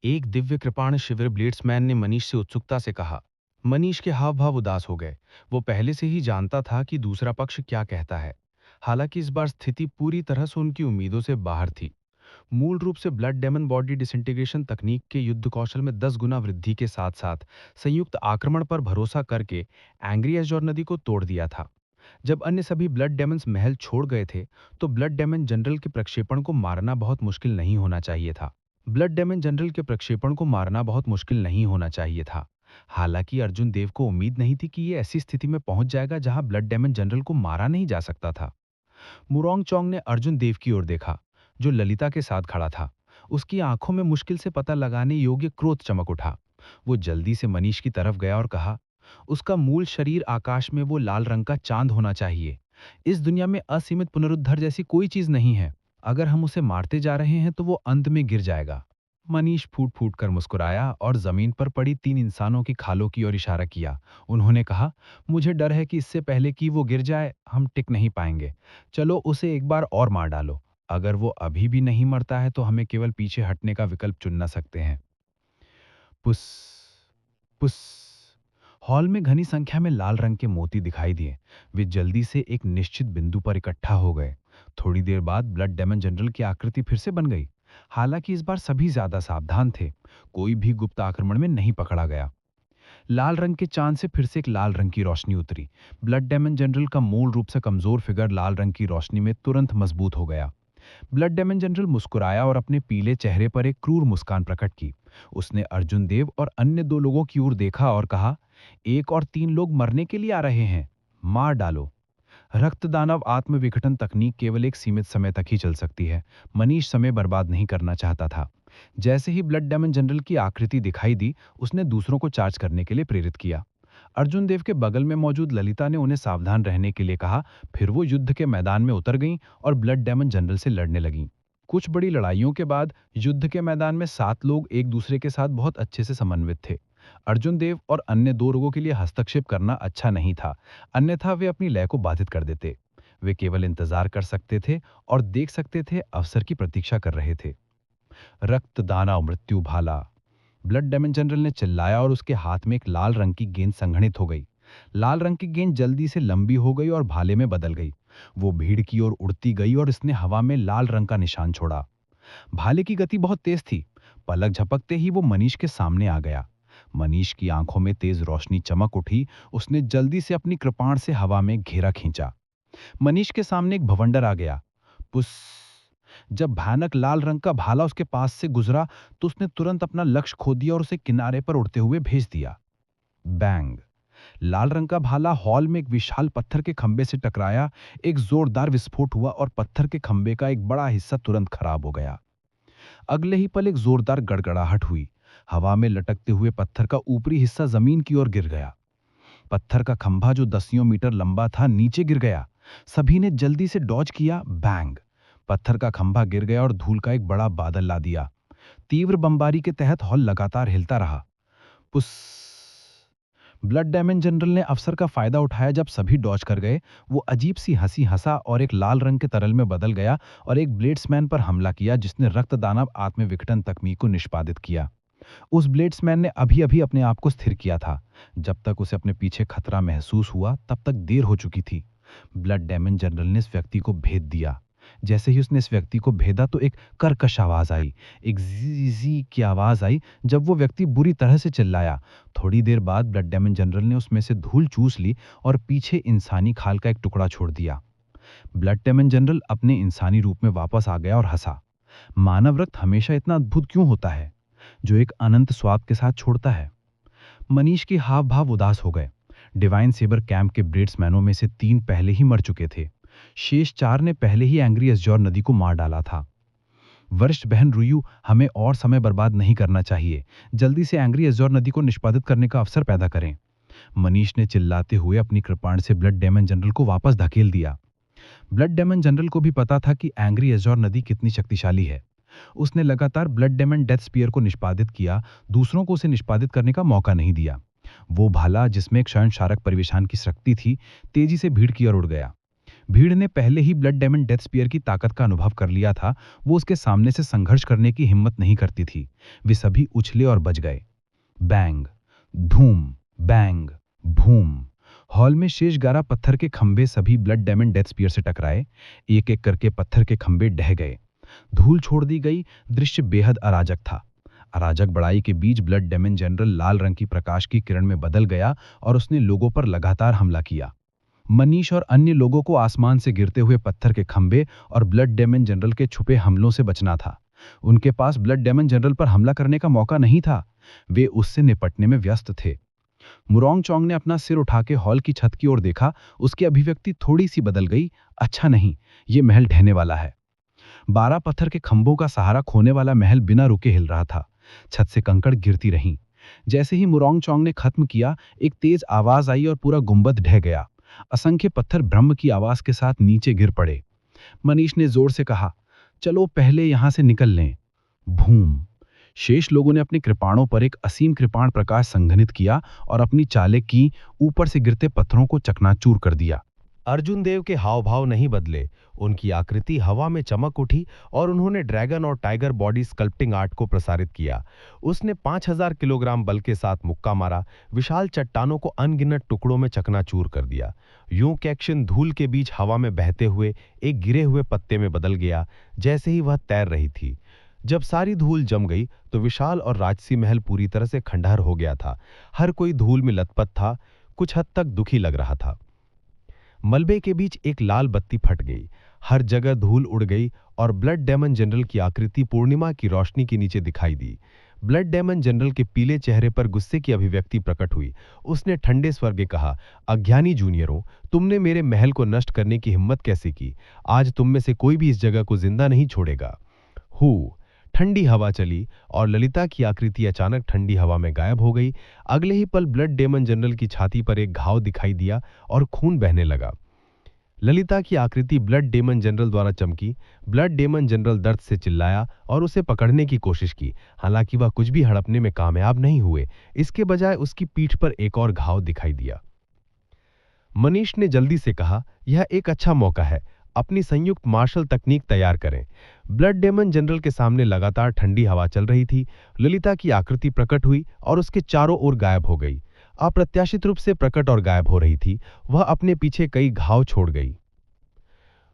एक दिव्य कृपाण शिविर ब्लेड्समैन ने मनीष से उत्सुकता से कहा। मनीष के हाव भाव उदास हो गए। वो पहले से ही जानता था कि दूसरा पक्ष क्या कहता है। हालांकि इस बार स्थिति पूरी तरह से उनकी उम्मीदों से बाहर थी। मूल रूप से ब्लड डेमन बॉडी डिसइंटीग्रेशन तकनीक के युद्ध कौशल में 10 गुना वृद्धि के साथ साथ संयुक्त आक्रमण पर भरोसा करके एंग्री एजोर नदी को तोड़ दिया था। जब अन्य सभी ब्लड डेमन्स महल छोड़ गए थे, तो ब्लड डेमन जनरल के प्रक्षेपण को मारना बहुत मुश्किल नहीं होना चाहिए था। हालांकि अर्जुन देव को उम्मीद नहीं थी कि ये ऐसी स्थिति में पहुंच जाएगा जहां ब्लड डेमन जनरल को मारा नहीं जा सकता था। मुरोंग चोंग ने अर्जुन देव की ओर देखा, जो ललिता के साथ खड़ा था। उसकी आंखों में मुश्किल से पता लगाने योग्य क्रोध चमक उठा। वो जल्दी से मनीष की तरफ गया और कहा, उसका मूल शरीर आकाश में वो लाल रंग का चांद होना चाहिए। इस दुनिया में असीमित पुनरुद्धार जैसी कोई चीज नहीं है। अगर हम उसे मारते जा रहे हैं तो वो अंत में गिर जाएगा। मनीष फूट फूट कर मुस्कुराया और जमीन पर पड़ी 3 इंसानों की खालों की ओर इशारा किया। उन्होंने कहा, मुझे डर है कि इससे पहले कि वो गिर जाए, हम टिक नहीं पाएंगे। चलो उसे एक बार और मार डालो। अगर वो अभी भी नहीं मरता है तो हमें केवल पीछे हटने का विकल्प चुनना सकते हैं। पुस पुस। हॉल में घनी संख्या में लाल रंग के मोती दिखाई दिए। वे जल्दी से एक निश्चित बिंदु पर इकट्ठा हो गए। थोड़ी देर बाद ब्लड डेमन जनरल की आकृति फिर से बन गई। हालांकि इस बार सभी ज्यादा सावधान थे। कोई भी गुप्त आक्रमण में नहीं पकड़ा गया। लाल रंग के चांद से फिर से एक लाल रंग की रोशनी उतरी। ब्लड डेमन जनरल का मूल रूप से कमजोर फिगर लाल रंग की रोशनी में तुरंत मजबूत हो गया। ब्लड डेमन जनरल मुस्कुराया और अपने पीले चेहरे पर एक क्रूर मुस्कान प्रकट की। उसने अर्जुन देव और अन्य 2 लोगों की ओर देखा और कहा, एक और 3 लोग मरने के लिए आ रहे हैं, मार डालो। रक्त दानव आत्मविघटन तकनीक केवल एक सीमित समय तक ही चल सकती है। मनीष समय बर्बाद नहीं करना चाहता था। जैसे ही ब्लड डेमन जनरल की आकृति दिखाई दी, उसने दूसरों को चार्ज करने के लिए प्रेरित किया। अर्जुन देव के बगल में मौजूद ललिता ने उन्हें सावधान रहने के लिए कहा। फिर वो युद्ध के मैदान में उतर गईं और ब्लड डेमन जनरल से लड़ने लगीं। कुछ बड़ी लड़ाइयों के बाद युद्ध के मैदान में 7 लोग एक दूसरे के साथ बहुत अच्छे से समन्वित थे। अर्जुन देव और अन्य 2 लोगों के लिए हस्तक्षेप करना अच्छा नहीं था, अन्यथा वे अपनी लय को बाधित कर देते। वे केवल इंतजार कर सकते थे और देख सकते थे, अवसर की प्रतीक्षा कर रहे थे। रक्त दाना मृत्यु भाला, ब्लड डेमन जनरल ने चिल्लाया और उसके हाथ में एक लाल रंग की गेंद संघनित हो गई। लाल रंग की गेंद जल्दी से लंबी हो गई और भाले में बदल गई। वो भीड़ की ओर उड़ती गई और इसने हवा में लाल रंग का निशान छोड़ा। भाले की गति बहुत तेज थी। पलक झपकते ही वो मनीष के सामने आ गया। मनीष की आंखों में तेज रोशनी चमक उठी। उसने जल्दी से अपनी कृपाण से हवा में घेरा खींचा। मनीष के सामने एक भवंडर आ गया। पुस। जब भयानक लाल रंग का भाला उसके पास से गुजरा, तो उसने तुरंत अपना लक्ष्य खो दिया और उसे किनारे पर उड़ते हुए भेज दिया। बैंग। लाल रंग का भाला हॉल में एक विशाल पत्थर के खंभे से टकराया। एक जोरदार विस्फोट हुआ और पत्थर के खंभे का एक बड़ा हिस्सा तुरंत खराब हो गया। अगले ही पल एक जोरदार गड़गड़ाहट हुई। हवा में लटकते हुए पत्थर का ऊपरी हिस्सा जमीन की ओर गिर गया। पत्थर का खंभा जो दसियों मीटर लंबा था, नीचे गिर गया। सभी ने जल्दी से डॉज किया। बैंग। पत्थर का खंभा गिर गया और धूल का एक बड़ा बादल ला दिया। तीव्र बमबारी के तहत हॉल लगातार हिलता रहा। पुस। ब्लड डायमंड जनरल ने अवसर का फायदा उठाया। जब सभी डॉज कर गए, वो अजीब सी हंसी हंसा और एक लाल रंग के तरल में बदल गया और एक ब्लेड्समैन पर हमला किया, जिसने रक्त दानव आत्मविघटन तकनीक को निष्पादित किया। उस ब्लेड्समैन ने अभी अभी अपने आप को स्थिर किया था। जब तक उसे अपने पीछे खतरा महसूस हुआ, तब तक देर हो चुकी थी। ब्लड डायमंड जनरल ने इस व्यक्ति को भेद दिया। जैसे ही उसने इस व्यक्ति को भेदा, तो एक कर्कश आवाज आई, एक जी जी की आवाज आई। जब वो व्यक्ति बुरी तरह से चिल्लाया। थोड़ी देर बाद ब्लड डायमंड जनरल ने उसमें से धूल चूस ली और पीछे इंसानी खाल का एक टुकड़ा छोड़ दिया। ब्लड डायमंड जनरल अपने इंसानी रूप में वापस आ गया और हंसा। मानव रक्त हमेशा इतना अद्भुत क्यों होता है, जो एक अनंत स्वाद के साथ छोड़ता है। मनीष के हाव भाव उदास हो गए। डिवाइन सेबर कैंप के ब्रेड्समैनों में से 3 पहले ही मर चुके थे। शेष 4 ने पहले ही एंग्री एस्योर नदी को मार डाला था। वरिष्ठ बहन रुयू, हमें और समय बर्बाद नहीं करना चाहिए। जल्दी से एंग्री एस्योर नदी को निष्पादित करने का अवसर पैदा करें। मनीष ने चिल्लाते हुए अपनी कृपाण से ब्लड डेमन जनरल को वापस धकेल दिया। ब्लड डेमन जनरल को भी पता था कि एंग्री एस्योर नदी कितनी शक्तिशाली है। उसने लगातार ब्लड डेमन डेथ स्पीयर को निष्पादित किया, दूसरों को उसे निष्पादित करने का मौका नहीं दिया। वो भाला, जिसमें एक क्षयनशारक परिवेशान की शक्ति थी, तेजी से भीड़ की ओर उड़ गया। भीड़ ने पहले ही ब्लड डेमन डेथ स्पीयर की ताकत का अनुभव कर लिया था, वो उसके सामने से संघर्ष करने की हिम्मत नहीं करती थी। वे सभी उछले और बच गए। बैंग, धूम, बैंग, भूम। हॉल में शेष 11 पत्थर के खंभे सभी ब्लड डेमन डेथ स्पीयर से टकराए। एक एक करके पत्थर के खंभे ढह गए, धूल छोड़ दी गई। दृश्य बेहद अराजक था। अराजक बड़ाई के बीच ब्लड डेमन जनरल लाल रंग की प्रकाश की किरण में बदल गया और उसने लोगों पर लगातार हमला किया। मनीष और अन्य लोगों को आसमान से गिरते हुए पत्थर के खंभे और ब्लड डेमन जनरल के छुपे हमलों से बचना था। उनके पास ब्लड डेमन जनरल पर हमला करने का मौका नहीं था, वे उससे निपटने में व्यस्त थे। मुरोंग चोंग ने अपना सिर उठा के हॉल की छत की ओर देखा। उसकी अभिव्यक्ति थोड़ी सी बदल गई। अच्छा नहीं, ये महल ढहने वाला है। 12 पत्थर के खंभों का सहारा खोने वाला महल बिना रुके हिल रहा था। छत से कंकड़ गिरती रहीं। जैसे ही मुरोंग चोंग ने खत्म किया, एक तेज आवाज आई और पूरा गुंबद ढह गया। असंख्य पत्थर ब्रह्म की आवाज के साथ नीचे गिर पड़े। मनीष ने जोर से कहा, चलो पहले यहां से निकल लें। भूम। शेष लोगों ने अपने कृपाणों पर एक असीम कृपाण प्रकाश संघनित किया और अपनी चालें की, ऊपर से गिरते पत्थरों को चकनाचूर कर दिया। अर्जुन देव के हाव भाव नहीं बदले। उनकी आकृति हवा में चमक उठी और उन्होंने ड्रैगन और टाइगर बॉडी स्कल्प्टिंग आर्ट को प्रसारित किया। उसने 5000 किलोग्राम बल के साथ मुक्का मारा, विशाल चट्टानों को अनगिनत टुकड़ों में चकनाचूर कर दिया। यूं कैक्शन धूल के बीच हवा में बहते हुए एक गिरे हुए पत्ते में बदल गया, जैसे ही वह तैर रही थी। जब सारी धूल जम गई तो विशाल और राजसी महल पूरी तरह से खंडहर हो गया था। हर कोई धूल में लथपथ था, कुछ हद तक दुखी लग रहा था। मलबे के बीच एक लाल बत्ती फट गई, हर जगह धूल उड़ गई और ब्लड डेमन जनरल की आकृति पूर्णिमा की रोशनी के नीचे दिखाई दी। ब्लड डेमन जनरल के पीले चेहरे पर गुस्से की अभिव्यक्ति प्रकट हुई। उसने ठंडे स्वर में कहा, अज्ञानी जूनियरों, तुमने मेरे महल को नष्ट करने की हिम्मत कैसे की? आज तुम में से कोई भी इस जगह को जिंदा नहीं छोड़ेगा। हू। ठंडी हवा चली और ललिता की आकृति अचानक ठंडी हवा में गायब हो गई। अगले ही पल ब्लड डेमन जनरल की छाती पर एक घाव दिखाई दिया और खून बहने लगा। ललिता की आकृति ब्लड डेमन जनरल द्वारा चमकी। ब्लड डेमन जनरल दर्द से चिल्लाया और उसे पकड़ने की कोशिश की, हालांकि वह कुछ भी हड़पने में कामयाब नहीं हुए। इसके बजाय उसकी पीठ पर एक और घाव दिखाई दिया। मनीष ने जल्दी से कहा, यह एक अच्छा मौका है, अपनी संयुक्त मार्शल तकनीक तैयार करें। ब्लड डेमन जनरल के सामने लगातार ठंडी हवा चल रही थी। ललिता की आकृति प्रकट हुई और उसके चारों ओर गायब हो गई। अप्रत्याशित रूप से प्रकट और गायब हो रही थी। वह अपने पीछे कई घाव छोड़ गई।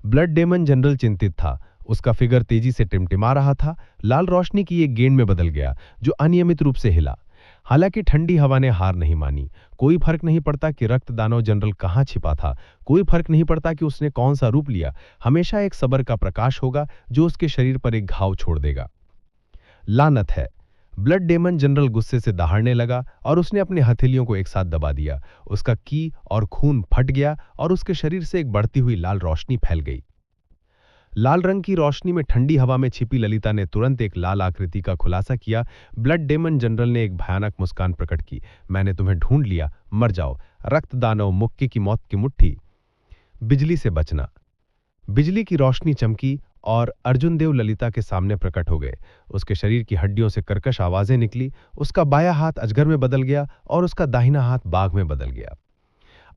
ब्लड डेमन जनरल चिंतित था। उसका फिगर तेजी से टिमटिमा रहा था। लाल रोशनी की एक गेंद में बदल गया जो अनियमित रूप से हिला। हालांकि ठंडी हवा ने हार नहीं मानी। कोई फर्क नहीं पड़ता कि रक्त दानव जनरल कहां छिपा था, कोई फर्क नहीं पड़ता कि उसने कौन सा रूप लिया। हमेशा एक सबर का प्रकाश होगा जो उसके शरीर पर एक घाव छोड़ देगा। लानत है। ब्लड डेमन जनरल गुस्से से दहाड़ने लगा और उसने अपने हथेलियों को एक साथ दबा दिया। उसका की और खून फट गया और उसके शरीर से एक बढ़ती हुई लाल रोशनी फैल गई। लाल रंग की रोशनी में ठंडी हवा में छिपी ललिता ने तुरंत एक लाल आकृति का खुलासा किया। ब्लड डेमन जनरल ने एक भयानक मुस्कान प्रकट की, मैंने तुम्हें ढूंढ लिया, मर जाओ। रक्त दानव, मुक्के की मौत की मुट्ठी। बिजली से बचना। बिजली की रोशनी चमकी और अर्जुन देव ललिता के सामने प्रकट हो गए। उसके शरीर की हड्डियों से कर्कश आवाजें निकली। उसका बायां हाथ अजगर में बदल गया और उसका दाहिना हाथ बाघ में बदल गया।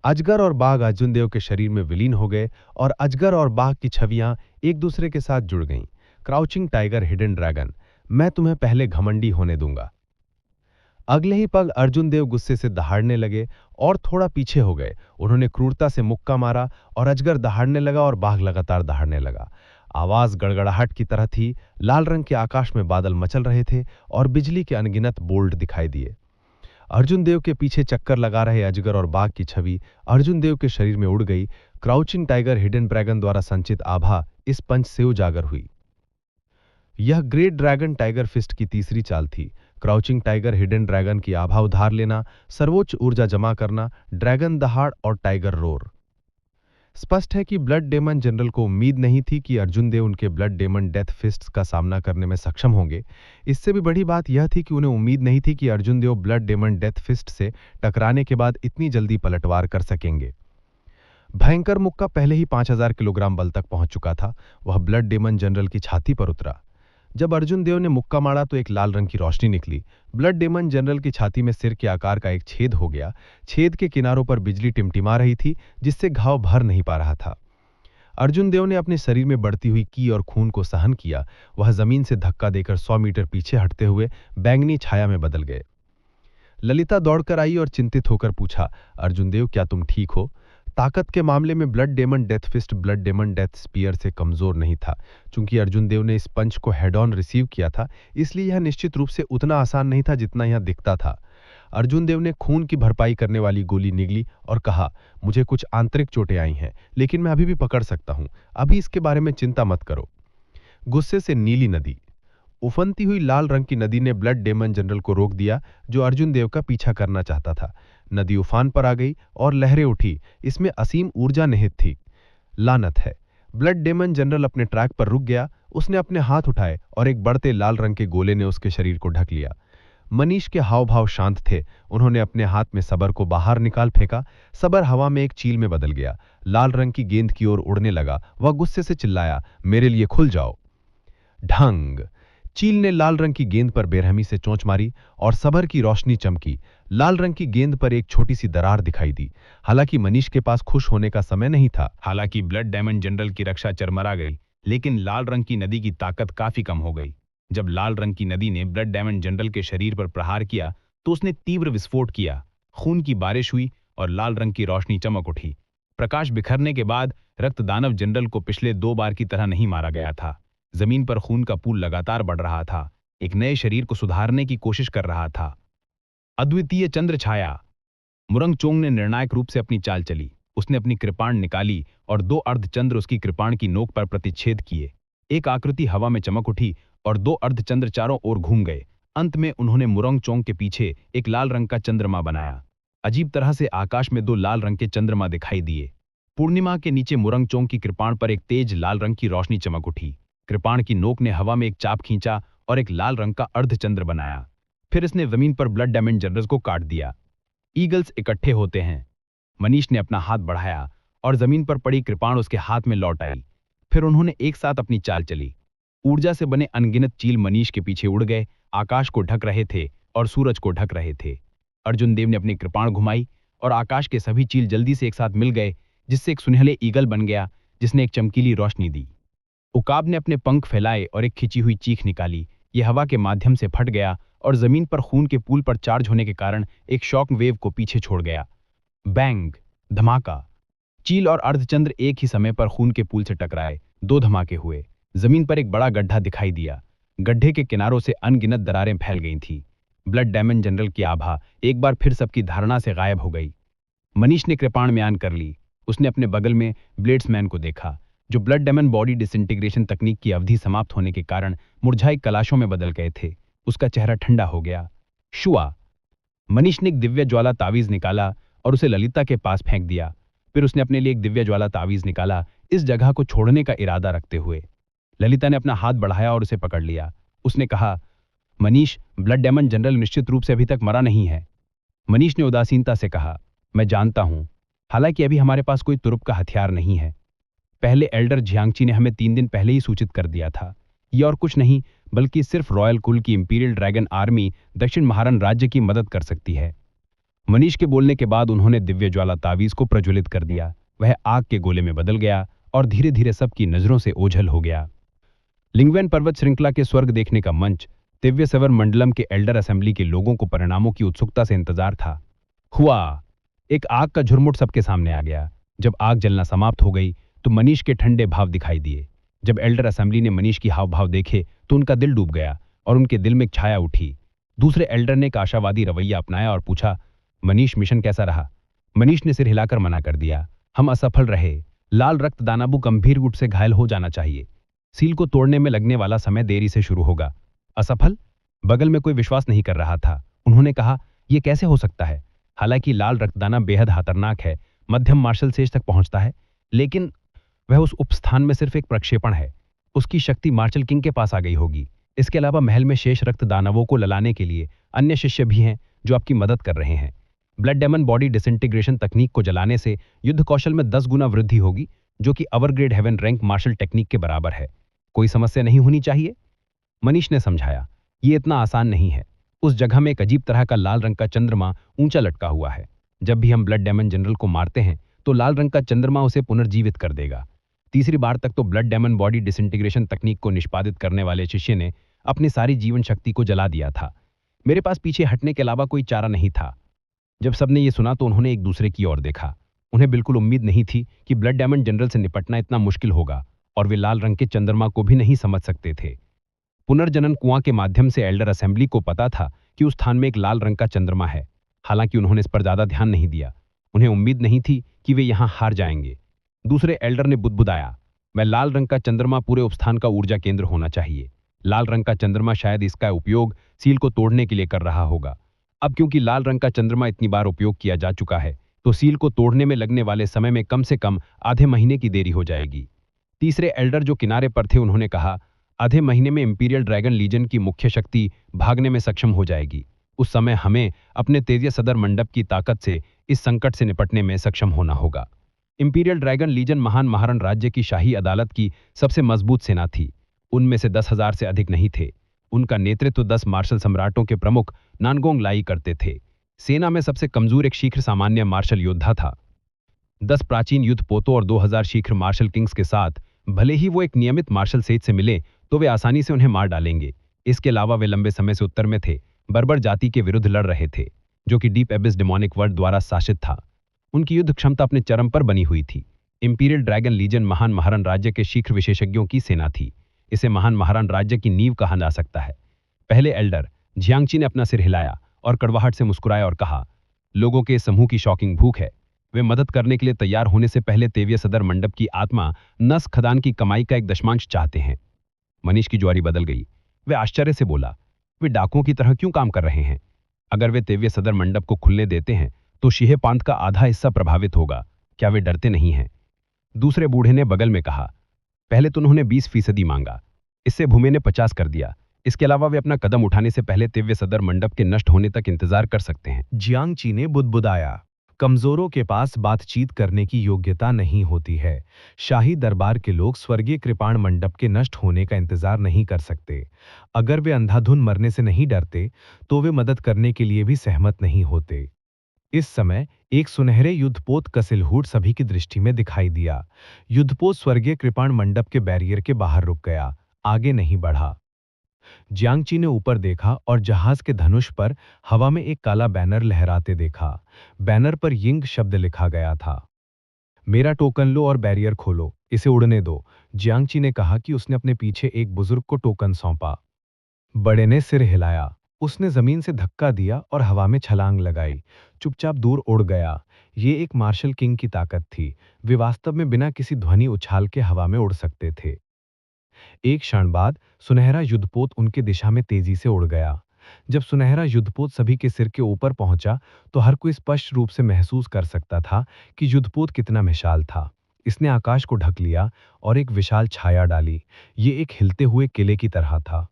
अजगर और बाघ अर्जुन देव के शरीर में विलीन हो गए और अजगर और बाघ की छवियां एक दूसरे के साथ जुड़ गईं। क्राउचिंग टाइगर, हिडन ड्रैगन, मैं तुम्हें पहले घमंडी होने दूंगा। अगले ही पल अर्जुन देव गुस्से से दहाड़ने लगे और थोड़ा पीछे हो गए। उन्होंने क्रूरता से मुक्का मारा और अजगर दहाड़ने लगा और बाघ लगातार दहाड़ने लगा। आवाज गड़गड़ाहट की तरह थी। लाल रंग के आकाश में बादल मचल रहे थे और बिजली के अनगिनत बोल्ट दिखाई दिए। अर्जुन देव के पीछे चक्कर लगा रहे अजगर और बाघ की छवि अर्जुन देव के शरीर में उड़ गई। क्राउचिंग टाइगर, हिडन ड्रैगन द्वारा संचित आभा इस पंच से उजागर हुई। यह ग्रेट ड्रैगन टाइगर फिस्ट की तीसरी चाल थी। क्राउचिंग टाइगर, हिडन ड्रैगन की आभा उधार लेना, सर्वोच्च ऊर्जा जमा करना, ड्रैगन दहाड़ और टाइगर रोर। स्पष्ट है कि ब्लड डेमन जनरल को उम्मीद नहीं थी कि अर्जुन देव उनके ब्लड डेमन डेथ फिस्ट्स का सामना करने में सक्षम होंगे। इससे भी बड़ी बात यह थी कि उन्हें उम्मीद नहीं थी कि अर्जुन देव ब्लड डेमन डेथ फिस्ट से टकराने के बाद इतनी जल्दी पलटवार कर सकेंगे। भयंकर मुक्का पहले ही 5000 किलोग्राम बल तक पहुंच चुका था। वह ब्लड डेमन जनरल की छाती पर उतरा। जब अर्जुन देव ने मुक्का मारा तो एक लाल रंग की रोशनी निकली। ब्लड डेमन जनरल की छाती में सिर के आकार का एक छेद हो गया। छेद के किनारों पर बिजली टिमटिमा रही थी, जिससे घाव भर नहीं पा रहा था। अर्जुन देव ने अपने शरीर में बढ़ती हुई की और खून को सहन किया। वह जमीन से धक्का देकर 100 मीटर पीछे हटते हुए बैंगनी छाया में बदल गए। ललिता दौड़कर आई और चिंतित होकर पूछा, अर्जुन देव, क्या तुम ठीक हो? ताकत के मामले में blood demon death fist blood demon death spear से कमजोर नहीं था। चूंकि अर्जुन देव ने इस पंच को हेड ऑन रिसीव किया था, इसलिए यह निश्चित रूप से उतना आसान नहीं था जितना यह दिखता था। अर्जुन देव ने खून की भरपाई करने वाली गोली निगली और कहा, मुझे कुछ आंतरिक चोटें आई हैं, लेकिन मैं अभी भी पकड़ सकता हूं। अभी इसके बारे में चिंता मत करो। गुस्से से नीली नदी। उफनती हुई लाल रंग की नदी ने ब्लड डेमन जनरल को रोक दिया, जो अर्जुन देव का पीछा करना चाहता था। नदी उफान पर आ गई और लहरें उठी। इसमें असीम ऊर्जा निहित थी। लानत है। ब्लड डेमन जनरल अपने ट्रैक पर रुक गया। उसने अपने हाथ उठाए और एक बढ़ते लाल रंग के गोले ने उसके शरीर को ढक लिया। मनीष के हाव भाव शांत थे। उन्होंने अपने हाथ में सबर को बाहर निकाल फेंका। सबर हवा में एक चील में बदल गया। लाल रंग की गेंद की ओर उड़ने लगा। वह गुस्से से चिल्लाया, मेरे लिए खुल जाओ। ढंग। चील ने लाल रंग की गेंद पर बेरहमी से चोंच मारी और सबर की रोशनी चमकी। लाल रंग की गेंद पर एक छोटी सी दरार दिखाई दी। हालांकि मनीष के पास खुश होने का समय नहीं था। हालांकि ब्लड डायमंड जनरल की रक्षा चरमरा गई, लेकिन लाल रंग की नदी की ताकत काफी कम हो गई। जब लाल रंग की नदी ने ब्लड डायमंड जनरल के शरीर पर प्रहार किया तो उसने तीव्र विस्फोट किया। खून की बारिश हुई और लाल रंग की रोशनी चमक उठी। प्रकाश बिखरने के बाद रक्त दानव जनरल को पिछले 2 बार की तरह नहीं मारा गया था। जमीन पर खून का पूल लगातार बढ़ रहा था, एक नए शरीर को सुधारने की कोशिश कर रहा था। अद्वितीय चंद्र छाया। मुरंगचोंग ने निर्णायक रूप से अपनी चाल चली। उसने अपनी कृपाण निकाली और 2 अर्धचंद्र उसकी कृपाण की नोक पर प्रतिच्छेद किए। एक आकृति हवा में चमक उठी और 2 अर्धचंद्र चारों ओर घूम गए। अंत में उन्होंने मुरंगचोंग के पीछे एक लाल रंग का चंद्रमा बनाया। अजीब तरह से आकाश में 2 लाल रंग के चंद्रमा दिखाई दिए। पूर्णिमा के नीचे मुरंगचोंग की कृपाण पर एक तेज लाल रंग की रोशनी चमक उठी। कृपाण की नोक ने हवा में एक चाप खींचा और एक लाल रंग का अर्धचंद्र बनाया। फिर इसने जमीन पर ब्लड डायमंड जनरल को काट दिया। ईगल्स इकट्ठे होते हैं। मनीष ने अपना हाथ बढ़ाया और जमीन पर पड़ी कृपाण उसके हाथ में लौट आई। फिर उन्होंने एक साथ अपनी चाल चली। ऊर्जा से बने अनगिनत चील मनीष के पीछे उड़ गए, आकाश को ढक रहे थे और सूरज को ढक रहे थे। अर्जुन देव ने अपनी कृपाण घुमाई और आकाश के सभी चील जल्दी से एक साथ मिल गए, जिससे एक सुनहले ईगल बन गया, जिसने एक चमकीली रोशनी दी। उकाब ने अपने पंख फैलाए और एक खिंची हुई चीख निकाली। यह हवा के माध्यम से फट गया और जमीन पर खून के पूल पर चार्ज होने के कारण एक शॉक वेव को पीछे छोड़ गया। बैंग, धमाका। चील और अर्धचंद्र एक ही समय पर खून के पुल से टकराए। 2 धमाके हुए। जमीन पर एक बड़ा गड्ढा दिखाई दिया। गड्ढे के किनारों से अनगिनत दरारें फैल गई थीं। ब्लड डायमंड जनरल की आभा एक बार फिर सबकी धारणा से गायब हो गई। मनीष ने कृपाण म्यान कर ली। उसने अपने बगल में ब्लेड्समैन को देखा, जो ब्लड डायमंड बॉडी डिसइंटीग्रेशन तकनीक की अवधि समाप्त होने के कारण मुरझाई कलाशों में बदल गए थे। उसका चेहरा ठंडा हो गया। शुआ। मनीष ने एक दिव्य ज्वाला तावीज निकाला और उसे ललिता के पास फेंक दिया। फिर उसने अपने लिए एक दिव्य ज्वाला तावीज निकाला, इस जगह को छोड़ने का इरादा रखते हुए। ललिता ने अपना हाथ बढ़ाया और उसे पकड़ लिया। उसने कहा, मनीष, ब्लड डायमंड जनरल निश्चित रूप से अभी तक मरा नहीं है। मनीष ने उदासीनता से कहा, मैं जानता हूं, हालांकि अभी हमारे पास कोई तुरुप का हथियार नहीं है। पहले एल्डर झियांगची ने हमें 3 दिन पहले ही सूचित कर दिया था। यह और कुछ नहीं बल्कि सिर्फ रॉयल कुल की इंपीरियल ड्रैगन आर्मी दक्षिण महारन राज्य की मदद कर सकती है। मनीष के बोलने के बाद उन्होंने दिव्य ज्वाला तावीज को प्रज्वलित कर दिया। वह आग के गोले में बदल गया और धीरे धीरे सबकी नजरों से ओझल हो गया। लिंगवेन पर्वत श्रृंखला के स्वर्ग देखने का मंच, दिव्य सवर मंडलम के एल्डर असेंबली के लोगों को परिणामों की उत्सुकता से इंतजार था। हुआ। एक आग का झुरमुट सबके सामने आ गया। जब आग जलना समाप्त हो गई तो मनीष के ठंडे भाव दिखाई दिए। जब एल्डर असेंबली ने मनीष की हाव भाव देखे तो उनका दिल डूब गया और उनके दिल में एक छाया उठी। दूसरे एल्डर ने एक आशावादी रवैया अपनाया और पूछा, मनीष, मिशन कैसा रहा? मनीष ने सिर हिलाकर मना कर दिया, हम असफल रहे। लाल रक्त दानाबू गंभीर रूप से घायल हो जाना चाहिए। सील को तोड़ने में लगने वाला समय देरी से शुरू होगा। असफल? बगल में कोई विश्वास नहीं कर रहा था। उन्होंने कहा, यह कैसे हो सकता है? हालांकि लाल रक्तदाना बेहद खतरनाक है, मध्यम मार्शल सेज तक पहुंचता है, लेकिन वह उस उपस्थान में सिर्फ एक प्रक्षेपण है। उसकी शक्ति मार्शल किंग के पास आ गई होगी। इसके अलावा महल में शेष रक्त दानवों को ललाने के लिए अन्य शिष्य भी हैं जो आपकी मदद कर रहे हैं। ब्लड डेमन बॉडी डिसइंटीग्रेशन तकनीक को जलाने से युद्ध कौशल में 10 गुना वृद्धि होगी, जो कि our grade heaven rank martial technique के बराबर है। कोई समस्या नहीं होनी चाहिए। मनीष ने समझाया, ये इतना आसान नहीं है। उस जगह में एक अजीब तरह का लाल रंग का चंद्रमा ऊंचा लटका हुआ है। जब भी हम ब्लड डेमन जनरल को मारते हैं तो लाल रंग का चंद्रमा उसे पुनर्जीवित कर देगा। तीसरी बार तक तो ब्लड डेमन बॉडी डिसइंटीग्रेशन तकनीक को निष्पादित करने वाले शिष्य ने अपनी सारी जीवन शक्ति को जला दिया था। मेरे पास पीछे हटने के अलावा कोई चारा नहीं था। जब सबने ये सुना तो उन्होंने एक दूसरे की ओर देखा। उन्हें बिल्कुल उम्मीद नहीं थी कि ब्लड डायमंड जनरल से निपटना इतना मुश्किल होगा, और वे लाल रंग के चंद्रमा को भी नहीं समझ सकते थे। पुनर्जनन कुआं के माध्यम से एल्डर असेंबली को पता था कि उस स्थान में एक लाल रंग का चंद्रमा है। हालांकि उन्होंने इस पर ज्यादा ध्यान नहीं दिया। उन्हें उम्मीद नहीं थी कि वे यहां हार जाएंगे। दूसरे एल्डर ने बुदबुदाया, मैं लाल रंग का चंद्रमा पूरे उपस्थान का ऊर्जा केंद्र होना चाहिए। लाल रंग का चंद्रमा शायद इसका उपयोग सील को तोड़ने के लिए कर रहा होगा। अब क्योंकि लाल रंग का चंद्रमा इतनी बार उपयोग किया जा चुका है, तो सील को तोड़ने में लगने वाले समय में कम से कम आधे महीने की देरी हो जाएगी। तीसरे एल्डर जो किनारे पर थे उन्होंने कहा, आधे महीने में इंपीरियल ड्रैगन लीजन की मुख्य शक्ति भागने में सक्षम हो जाएगी। उस समय हमें अपने तेजिया सदर मंडप की ताकत से इस संकट से निपटने में सक्षम होना होगा। इंपीरियल ड्रैगन लीजन महान महारण राज्य की शाही अदालत की सबसे मजबूत सेना थी। उनमें से 10,000 से अधिक नहीं थे। उनका नेतृत्व 10 मार्शल सम्राटों के प्रमुख नानगोंग लाई करते थे। सेना में सबसे कमजोर एक शीघ्र सामान्य मार्शल योद्धा था। 10 प्राचीन युद्ध पोतों और 2,000 शीघ्र मार्शल किंग्स के साथ भले ही वो एक नियमित मार्शल सेज से मिले, तो वे आसानी से उन्हें मार डालेंगे। इसके अलावा वे लंबे समय से उत्तर में थे, बर्बर जाति के विरुद्ध लड़ रहे थे, जो कि डीप एबिस डिमोनिक वर्ड द्वारा शासित था। उनकी युद्ध क्षमता अपने चरम पर बनी हुई थी। इंपीरियल ड्रैगन लीजन महान महारण राज्य के शीघ्र विशेषज्ञों की सेना थी। इसे महान महारण राज्य की नींव कहा जा सकता है। पहले एल्डर झियांगची ने अपना सिर हिलाया और कड़वाहट से मुस्कुराया और कहा, लोगों के इस समूह की शॉकिंग भूख है। वे मदद करने के लिए तैयार होने से पहले तेविया सदर मंडप की आत्मा नस खदान की कमाई का 1 चाहते हैं। मनीष की ज्वारी बदल गई। वे आश्चर्य से बोला, वे डाकुओं की तरह क्यों काम कर रहे हैं? अगर वे तेविया सदर मंडप को खुलने देते हैं तो शीहे पांत का आधा हिस्सा प्रभावित होगा। क्या वे डरते नहीं हैं? दूसरे बूढ़े ने बगल में कहा, पहले तो उन्होंने 20% मांगा, इससे भूमे ने 50 कर दिया। इसके अलावा वे अपना कदम उठाने से पहले तेव्य सदर मंडप के नष्ट होने तक इंतजार कर सकते हैं। जियांगची ने बुदबुदाया, कमजोरों के पास बातचीत करने की योग्यता नहीं होती है। शाही दरबार के लोग स्वर्गीय कृपाण मंडप के नष्ट होने का इंतजार नहीं कर सकते। अगर वे अंधाधुन मरने से नहीं डरते, तो वे मदद करने के लिए भी सहमत नहीं होते। इस समय एक सुनहरे युद्धपोत कसिलहूट सभी की दृष्टि में दिखाई दिया। युद्धपोत स्वर्गीय कृपाण मंडप के बैरियर के बाहर रुक गया, आगे नहीं बढ़ा। जियांगची ने ऊपर देखा और जहाज के धनुष पर हवा में एक काला बैनर लहराते देखा। बैनर पर यिंग शब्द लिखा गया था। मेरा टोकन लो और बैरियर खोलो, इसे उड़ने दो। जियांगची ने कहा कि उसने अपने पीछे एक बुजुर्ग को टोकन सौंपा। बड़े ने सिर हिलाया। उसने जमीन से धक्का दिया और हवा में छलांग लगाई। चुपचाप दूर उड़ गया। ये एक मार्शल किंग की ताकत थी। वे वास्तव में बिना किसी ध्वनि उछाल के हवा में उड़ सकते थे। एक क्षण बाद सुनहरा युद्धपोत उनके दिशा में तेजी से उड़ गया। जब सुनहरा युद्धपोत सभी के सिर के ऊपर पहुंचा, तो हर कोई स्पष्ट रूप से महसूस कर सकता था कि युद्धपोत कितना विशाल था। इसने आकाश को ढक लिया और एक विशाल छाया डाली। ये एक हिलते हुए किले की तरह था।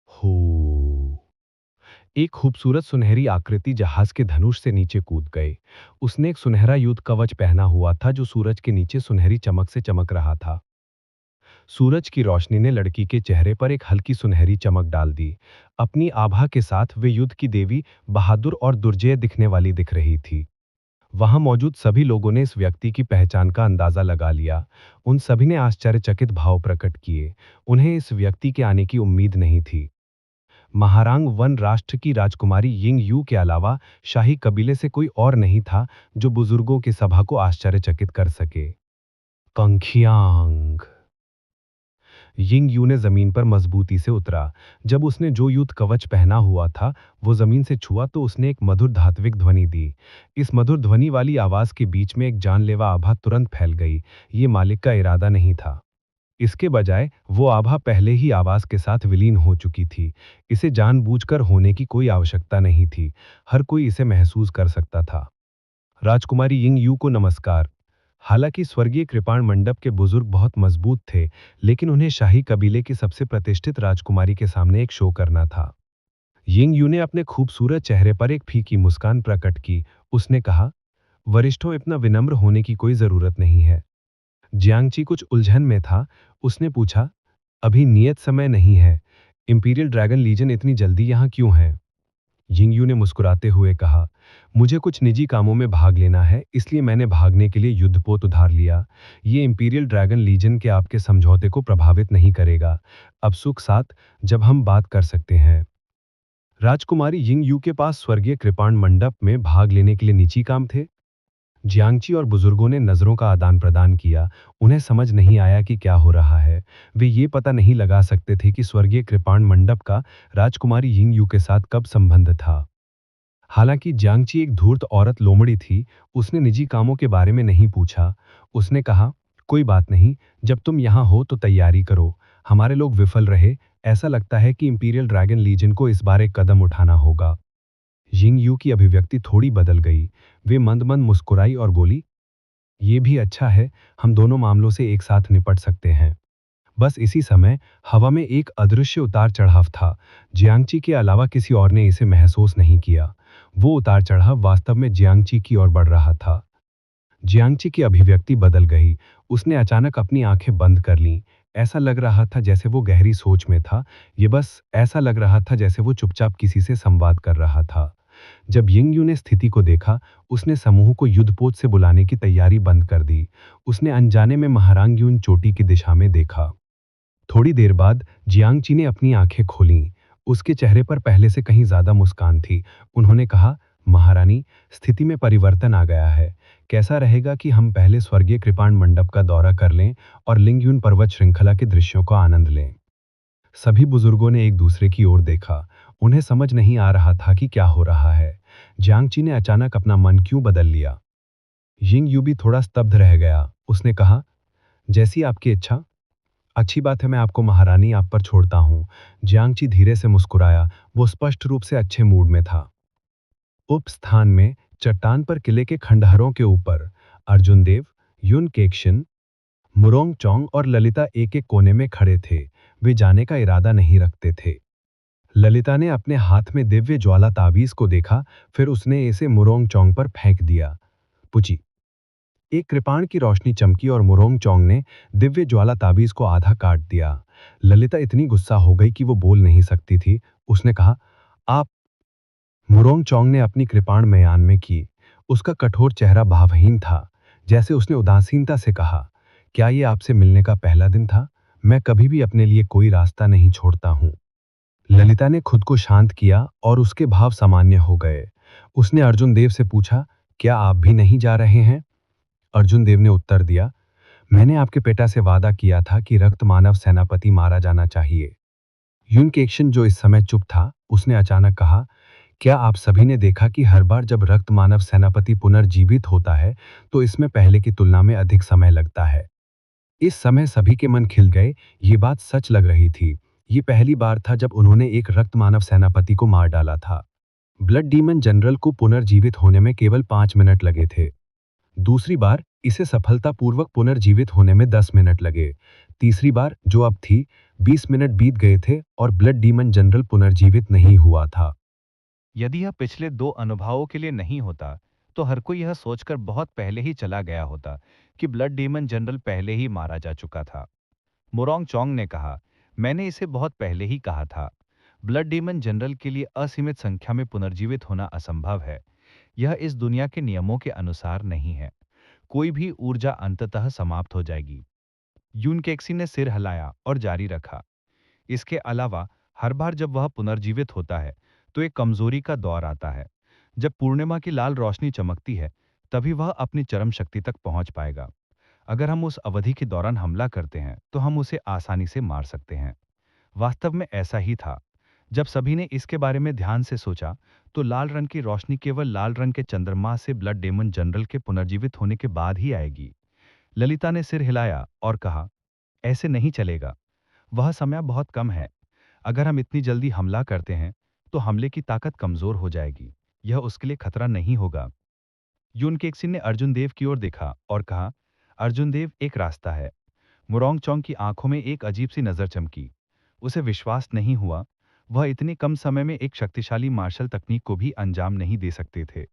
हो! एक खूबसूरत सुनहरी आकृति जहाज के धनुष से नीचे कूद गई। उसने एक सुनहरा युद्ध कवच पहना हुआ था जो सूरज के नीचे सुनहरी चमक से चमक रहा था। सूरज की रोशनी ने लड़की के चेहरे पर एक हल्की सुनहरी चमक डाल दी। अपनी आभा के साथ वे युद्ध की देवी, बहादुर और दुर्जय दिखने वाली दिख रही थी। वहां मौजूद सभी लोगों ने इस व्यक्ति की पहचान का अंदाजा लगा लिया। उन सभी ने आश्चर्यचकित भाव प्रकट किए। उन्हें इस व्यक्ति के आने की उम्मीद नहीं थी। महारांग वन राष्ट्र की राजकुमारी यिंग यू के अलावा शाही कबीले से कोई और नहीं था जो बुजुर्गों की सभा को आश्चर्यचकित कर सके। कंखियांग। यिंग यू ने जमीन पर मजबूती से उतरा। जब उसने जो युद्ध कवच पहना हुआ था वो जमीन से छुआ तो उसने एक मधुर धात्विक ध्वनि दी। इस मधुर ध्वनि वाली आवाज के बीच में एक जानलेवा आभा तुरंत फैल गई। ये मालिक का इरादा नहीं था। इसके बजाय वो आभा पहले ही आवाज के साथ विलीन हो चुकी थी। इसे जानबूझकर होने की कोई आवश्यकता नहीं थी। हर कोई इसे महसूस कर सकता था। राजकुमारी यिंग यू को नमस्कार। हालांकि स्वर्गीय कृपाण मंडप के बुजुर्ग बहुत मजबूत थे, लेकिन उन्हें शाही कबीले की सबसे प्रतिष्ठित राजकुमारी के सामने एक शो करना था। यिंग यू ने अपने खूबसूरत चेहरे पर एक फीकी मुस्कान प्रकट की। उसने कहा, वरिष्ठों, इतना विनम्र होने की कोई जरूरत नहीं है। जियांगची कुछ उलझन में था। उसने पूछा, अभी नियत समय नहीं है। इंपीरियल ड्रैगन लीजन इतनी जल्दी यहाँ क्यों है? यिंगयू ने मुस्कुराते हुए कहा, मुझे कुछ निजी कामों में भाग लेना है, इसलिए मैंने भागने के लिए युद्धपोत उधार लिया। ये इंपीरियल ड्रैगन लीजन के आपके समझौते को प्रभावित नहीं करेगा। अब सुख साथ जब हम बात कर सकते हैं। राजकुमारी यिंगयू के पास स्वर्गीय कृपाण मंडप में भाग लेने के लिए निजी काम थे। जियांगची और बुजुर्गों ने नजरों का आदान प्रदान किया। उन्हें समझ नहीं आया कि क्या हो रहा है। वे ये पता नहीं लगा सकते थे कि स्वर्गीय कृपाण मंडप का राजकुमारी यिंगयू के साथ कब संबंध था। हालांकि जियांगची एक धूर्त औरत लोमड़ी थी, उसने निजी कामों के बारे में नहीं पूछा। उसने कहा, कोई बात नहीं, जब तुम यहाँ हो तो तैयारी करो। हमारे लोग विफल रहे, ऐसा लगता है कि इंपीरियल ड्रैगन लीजन को इस बार एक कदम उठाना होगा। यिंग यू की अभिव्यक्ति थोड़ी बदल गई। वे मंद मंद मुस्कुराई और बोली, ये भी अच्छा है, हम दोनों मामलों से एक साथ निपट सकते हैं। बस इसी समय हवा में एक अदृश्य उतार चढ़ाव था। जियांगची के अलावा किसी और ने इसे महसूस नहीं किया। वो उतार चढ़ाव वास्तव में जियांगची की ओर बढ़ रहा था। जियांगची की अभिव्यक्ति बदल गई। उसने अचानक अपनी आंखें बंद कर लीं। ऐसा लग रहा था जैसे वो गहरी सोच में था। ये बस ऐसा लग रहा था जैसे वो चुपचाप किसी से संवाद कर रहा था। जब यिंगयू ने स्थिति को देखा, उसने समूह को युद्धपोत से बुलाने की तैयारी बंद कर दी। उसने अनजाने में महारांग चोटी की दिशा में देखा। थोड़ी देर बाद जियांगची ने अपनी आंखें खोलीं। उसके चेहरे पर पहले से कहीं ज्यादा मुस्कान थी। उन्होंने कहा, महारानी, स्थिति में परिवर्तन आ गया है। कैसा रहेगा कि हम पहले स्वर्गीय कृपाण मंडप का दौरा कर लें और लिंगयुन पर्वत श्रृंखला के दृश्यों का आनंद लें। सभी बुजुर्गों ने एक दूसरे की ओर देखा। उन्हें समझ नहीं आ रहा था कि क्या हो रहा है। जियांगची ने अचानक अपना मन क्यों बदल लिया। यिंग यू भी थोड़ा स्तब्ध रह गया। उसने कहा, जैसी आपकी इच्छा। अच्छी बात है, मैं आपको महारानी आप पर छोड़ता हूँ। जियांगची धीरे से मुस्कुराया। वो स्पष्ट रूप से अच्छे मूड में था। उप स्थान में चट्टान पर किले के खंडहरों के ऊपर अर्जुन देव, युन केक्शन, मुरोंग चोंग और ललिता एक एक कोने में खड़े थे। वे जाने का इरादा नहीं रखते थे। ललिता ने अपने हाथ में दिव्य ज्वाला ताबीज को देखा, फिर उसने इसे मुरोंग चोंग पर फेंक दिया। पुची। एक कृपाण की रोशनी चमकी और मुरोंग चोंग ने दिव्य ज्वाला ताबीज को आधा काट दिया। ललिता इतनी गुस्सा हो गई कि वो बोल नहीं सकती थी। उसने कहा, आप। मुरोंग चोंग ने अपनी कृपाण म्यान में की। उसका कठोर चेहरा भावहीन था। जैसे उसने उदासीनता से कहा, क्या ये आपसे मिलने का पहला दिन था? मैं कभी भी अपने लिए कोई रास्ता नहीं छोड़ता हूं। ललिता ने खुद को शांत किया और उसके भाव सामान्य हो गए। उसने अर्जुन देव से पूछा, क्या आप भी नहीं जा रहे हैं? अर्जुन देव ने उत्तर दिया, मैंने आपके बेटा से वादा किया था कि रक्त मानव सेनापति मारा जाना चाहिए। यून केक्शन, जो इस समय चुप था, उसने अचानक कहा, क्या आप सभी ने देखा कि हर बार जब रक्त मानव सेनापति पुनर्जीवित होता है तो इसमें पहले की तुलना में अधिक समय लगता है। इस समय सभी के मन खिल गए। ये बात सच लग रही थी। ये पहली बार था जब उन्होंने एक रक्त मानव सेनापति को मार डाला था। ब्लड डीमन जनरल को पुनर्जीवित होने में केवल 5 मिनट लगे थे। दूसरी बार इसे सफलतापूर्वक पुनर्जीवित होने में 10 मिनट लगे। तीसरी बार, जो अब थी, 20 मिनट बीत गए थे और ब्लड डीमन जनरल पुनर्जीवित नहीं हुआ था। यदि यह पिछले 2 अनुभवों के लिए नहीं होता, तो हर कोई यह सोचकर बहुत पहले ही चला गया होता कि ब्लड डीमन जनरल पहले ही मारा जा चुका था। मोरोंग चोंग ने कहा, मैंने इसे बहुत पहले ही कहा था। ब्लड डीमन जनरल के लिए असीमित संख्या में पुनर्जीवित होना असंभव है। यह इस दुनिया के नियमों के अनुसार नहीं है। कोई भी ऊर्जा अंततः समाप्त हो जाएगी। यूनकेक्सी ने सिर हिलाया और जारी रखा, इसके अलावा हर बार जब वह पुनर्जीवित होता है तो एक कमजोरी का दौर आता है। जब पूर्णिमा की लाल रोशनी चमकती है, तभी वह अपनी चरम शक्ति तक पहुंच पाएगा। अगर हम उस अवधि के दौरान हमला करते हैं तो हम उसे आसानी से मार सकते हैं। वास्तव में ऐसा ही था। जब सभी ने इसके बारे में ध्यान से सोचा, तो लाल रंग की रोशनी केवल लाल रंग के चंद्रमा से ब्लड डेमन जनरल के पुनर्जीवित होने के बाद ही आएगी। ललिता ने सिर हिलाया और कहा, ऐसे नहीं चलेगा। वह समय बहुत कम है। अगर हम इतनी जल्दी हमला करते हैं तो हमले की ताकत कमजोर हो जाएगी। यह उसके लिए खतरा नहीं होगा। यूनकेक्सिन ने अर्जुन देव की ओर देखा और कहा, अर्जुन देव, एक रास्ता है। मुरोंग चोंग की आंखों में एक अजीब सी नजर चमकी। उसे विश्वास नहीं हुआ। वह इतने कम समय में एक शक्तिशाली मार्शल तकनीक को भी अंजाम नहीं दे सकते थे।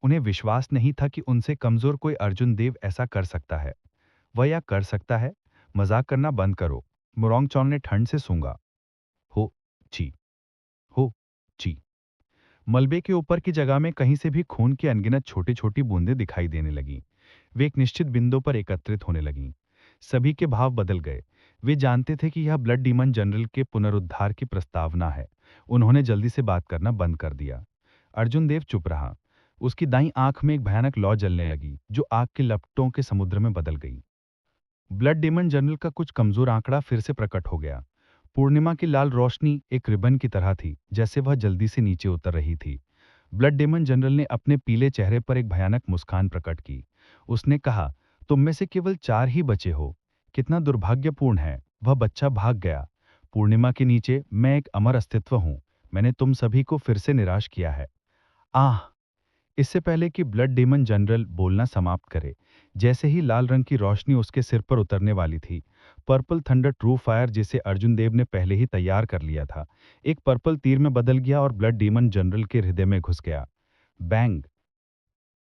उन्हें विश्वास नहीं था कि उनसे कमजोर कोई अर्जुन देव ऐसा कर सकता है। वह यह कर सकता है। मजाक करना बंद करो। मुरोंग चोंग ने ठंड से सूंघा। हो ची, हो ची। मलबे के ऊपर की जगह में कहीं से भी खून की अनगिनत छोटी छोटी बूंदें दिखाई देने लगीं। वे एक निश्चित बिंदु पर एकत्रित होने लगीं। सभी के भाव बदल गए। वे जानते थे कि यह ब्लड डीमन जनरल के पुनरुद्धार की प्रस्तावना है। उन्होंने जल्दी से बात करना बंद कर दिया। अर्जुन देव चुप रहा। उसकी दाईं आंख में एक भयानक लौ जलने लगी, जो आग के लपटों के समुद्र में बदल गई। ब्लड डेमन जनरल का कुछ कमजोर आंकड़ा फिर से प्रकट हो गया। पूर्णिमा की लाल रोशनी एक रिबन की तरह थी, जैसे वह जल्दी से नीचे उतर रही थी। ब्लड डेमन जनरल ने अपने पीले चेहरे पर एक भयानक मुस्कान प्रकट की। उसने कहा, तुम में से केवल 4 ही बचे हो। कितना दुर्भाग्यपूर्ण है, वह बच्चा भाग गया। पूर्णिमा के नीचे मैं एक अमर अस्तित्व हूं। मैंने तुम सभी को फिर से निराश किया है। आह! इससे पहले कि ब्लड डेमन जनरल बोलना समाप्त करे, जैसे ही लाल रंग की रोशनी उसके सिर पर उतरने वाली थी, पर्पल थंडर ट्रू फायर, जिसे अर्जुन देव ने पहले ही तैयार कर लिया था, एक पर्पल तीर में बदल गया और ब्लड डेमन जनरल के हृदय में घुस गया। बैंग!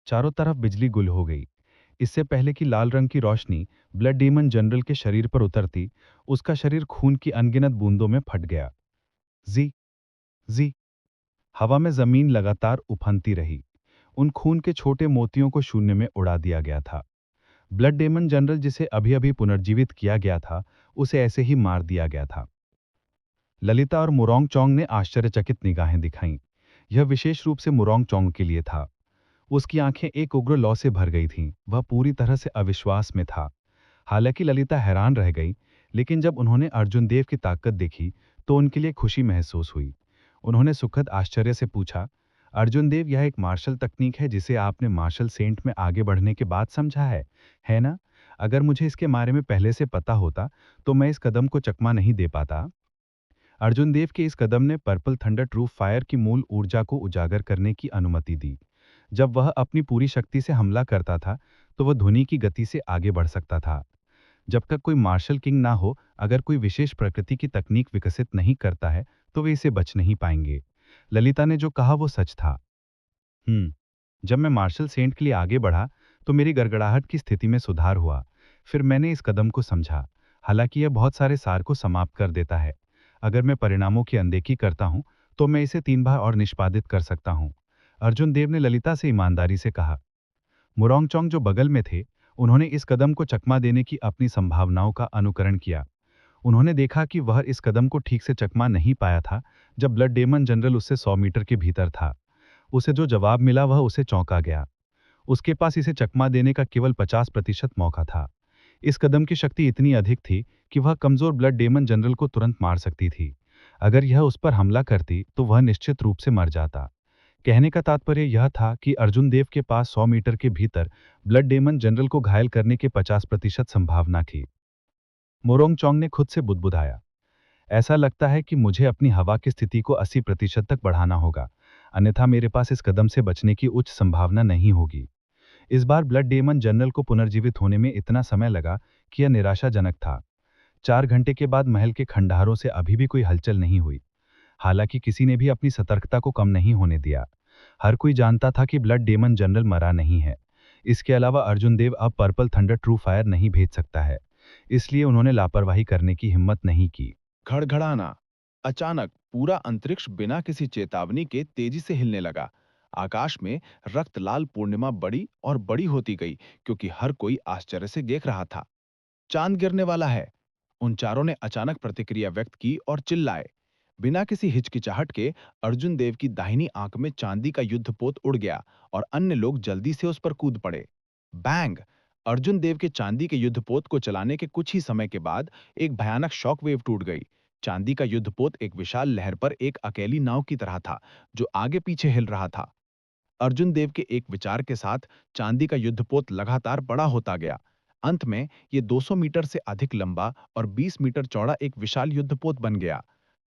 चारों तरफ बिजली गुल हो गई। इससे पहले कि लाल रंग की रोशनी ब्लड डेमन जनरल के शरीर पर उतरती, उसका शरीर खून की अनगिनत बूंदों में फट गया। जी जी हवा में जमीन लगातार उफनती रही। उन खून के छोटे मोतियों को शून्य में उड़ा दिया गया था। ब्लड डेमन जनरल, जिसे अभी अभी पुनर्जीवित किया गया था, उसे ऐसे ही मार दिया गया था। ललिता और मुरोंग चोंग ने आश्चर्यचकित निगाहें दिखाईं। यह विशेष रूप से मुरोंग चोंग के लिए था। उसकी आंखें एक उग्र लौ से भर गई थीं। वह पूरी तरह से अविश्वास में था। हालांकि ललिता हैरान रह गई, लेकिन जब उन्होंने अर्जुन देव की ताकत देखी, तो उनके लिए खुशी महसूस हुई। उन्होंने सुखद आश्चर्य से पूछा, अर्जुन देव, यह एक मार्शल तकनीक है जिसे आपने मार्शल सेंट में आगे बढ़ने के बाद समझा है ना? अगर मुझे इसके बारे में पहले से पता होता, तो मैं इस कदम को चकमा नहीं दे पाता। अर्जुन देव के इस कदम ने पर्पल थंडर ट्रू फायर की मूल ऊर्जा को उजागर करने की अनुमति दी। जब वह अपनी पूरी शक्ति से हमला करता था, तो वह ध्वनि की गति से आगे बढ़ सकता था। जब तक कोई मार्शल किंग ना हो, अगर कोई विशेष प्रकृति की तकनीक विकसित नहीं करता है, तो वे इसे बच नहीं पाएंगे। ललिता ने जो कहा वो सच था। जब मैं मार्शल सेंट के लिए आगे बढ़ा, तो मेरी गड़गड़ाहट की स्थिति में सुधार हुआ। फिर मैंने इस कदम को समझा। हालांकि यह बहुत सारे सार को समाप्त कर देता है। अगर मैं परिणामों की अनदेखी करता हूं, तो मैं इसे 3 बार और निष्पादित कर सकता हूं। अर्जुन देव ने ललिता से ईमानदारी से कहा। मुरोंगचोंग, जो बगल में थे, उन्होंने इस कदम को चकमा देने की अपनी संभावनाओं का अनुकरण किया। उन्होंने देखा कि वह इस कदम को ठीक से चकमा नहीं पाया था जब ब्लड डेमन जनरल उससे 100 मीटर के भीतर था। उसे जो जवाब मिला वह उसे चौंका गया। उसके पास इसे चकमा देने का केवल 50% मौका था। इस कदम की शक्ति इतनी अधिक थी कि वह कमजोर ब्लड डेमन जनरल को तुरंत मार सकती थी। अगर यह उस पर हमला करती, तो वह निश्चित रूप से मर जाता। कहने का तात्पर्य यह था कि अर्जुन देव के पास 100 मीटर के भीतर ब्लड डेमन जनरल को घायल करने के 50% संभावना थी। मोरोंग चोंग ने खुद से बुदबुदाया, ऐसा लगता है कि मुझे अपनी हवा की स्थिति को 80% तक बढ़ाना होगा, अन्यथा मेरे पास इस कदम से बचने की उच्च संभावना नहीं होगी। इस बार ब्लड डेमन जनरल को पुनर्जीवित होने में इतना समय लगा कि यह निराशाजनक था। 4 घंटे के बाद महल के खंडहरों से अभी भी कोई हलचल नहीं हुई। हालांकि किसी ने भी अपनी सतर्कता को कम नहीं होने दिया। हर कोई जानता था कि ब्लड डेमन जनरल मरा नहीं है। इसके अलावा अर्जुन देव अब पर्पल थंडर ट्रू फायर नहीं भेज सकता है, इसलिए उन्होंने लापरवाही करने की हिम्मत नहीं की। खड़खड़ाना। अचानक पूरा अंतरिक्ष बिना किसी चेतावनी के तेजी से हिलने लगा। आकाश में रक्त लाल पूर्णिमा बड़ी और बड़ी होती गई, क्योंकि हर कोई आश्चर्य से देख रहा था। चांद गिरने वाला है। उन चारों ने अचानक प्रतिक्रिया व्यक्त की और चिल्लाए। बिना किसी हिचकिचाहट के अर्जुन देव की दाहिनी आंख में चांदी का युद्धपोत उड़ गया और अन्य लोग जल्दी से उस पर कूद पड़े। बैंग! अर्जुन देव के चांदी के युद्धपोत को चलाने के कुछ ही समय के बाद एक भयानक शॉक वेव टूट गई। चांदी का युद्धपोत एक विशाल लहर पर एक अकेली नाव की तरह था, जो आगे पीछे हिल रहा था। अर्जुन देव के एक विचार के साथ चांदी का युद्धपोत लगातार बड़ा होता गया। अंत में ये 200 मीटर से अधिक लंबा और 20 मीटर चौड़ा एक विशाल युद्धपोत बन गया।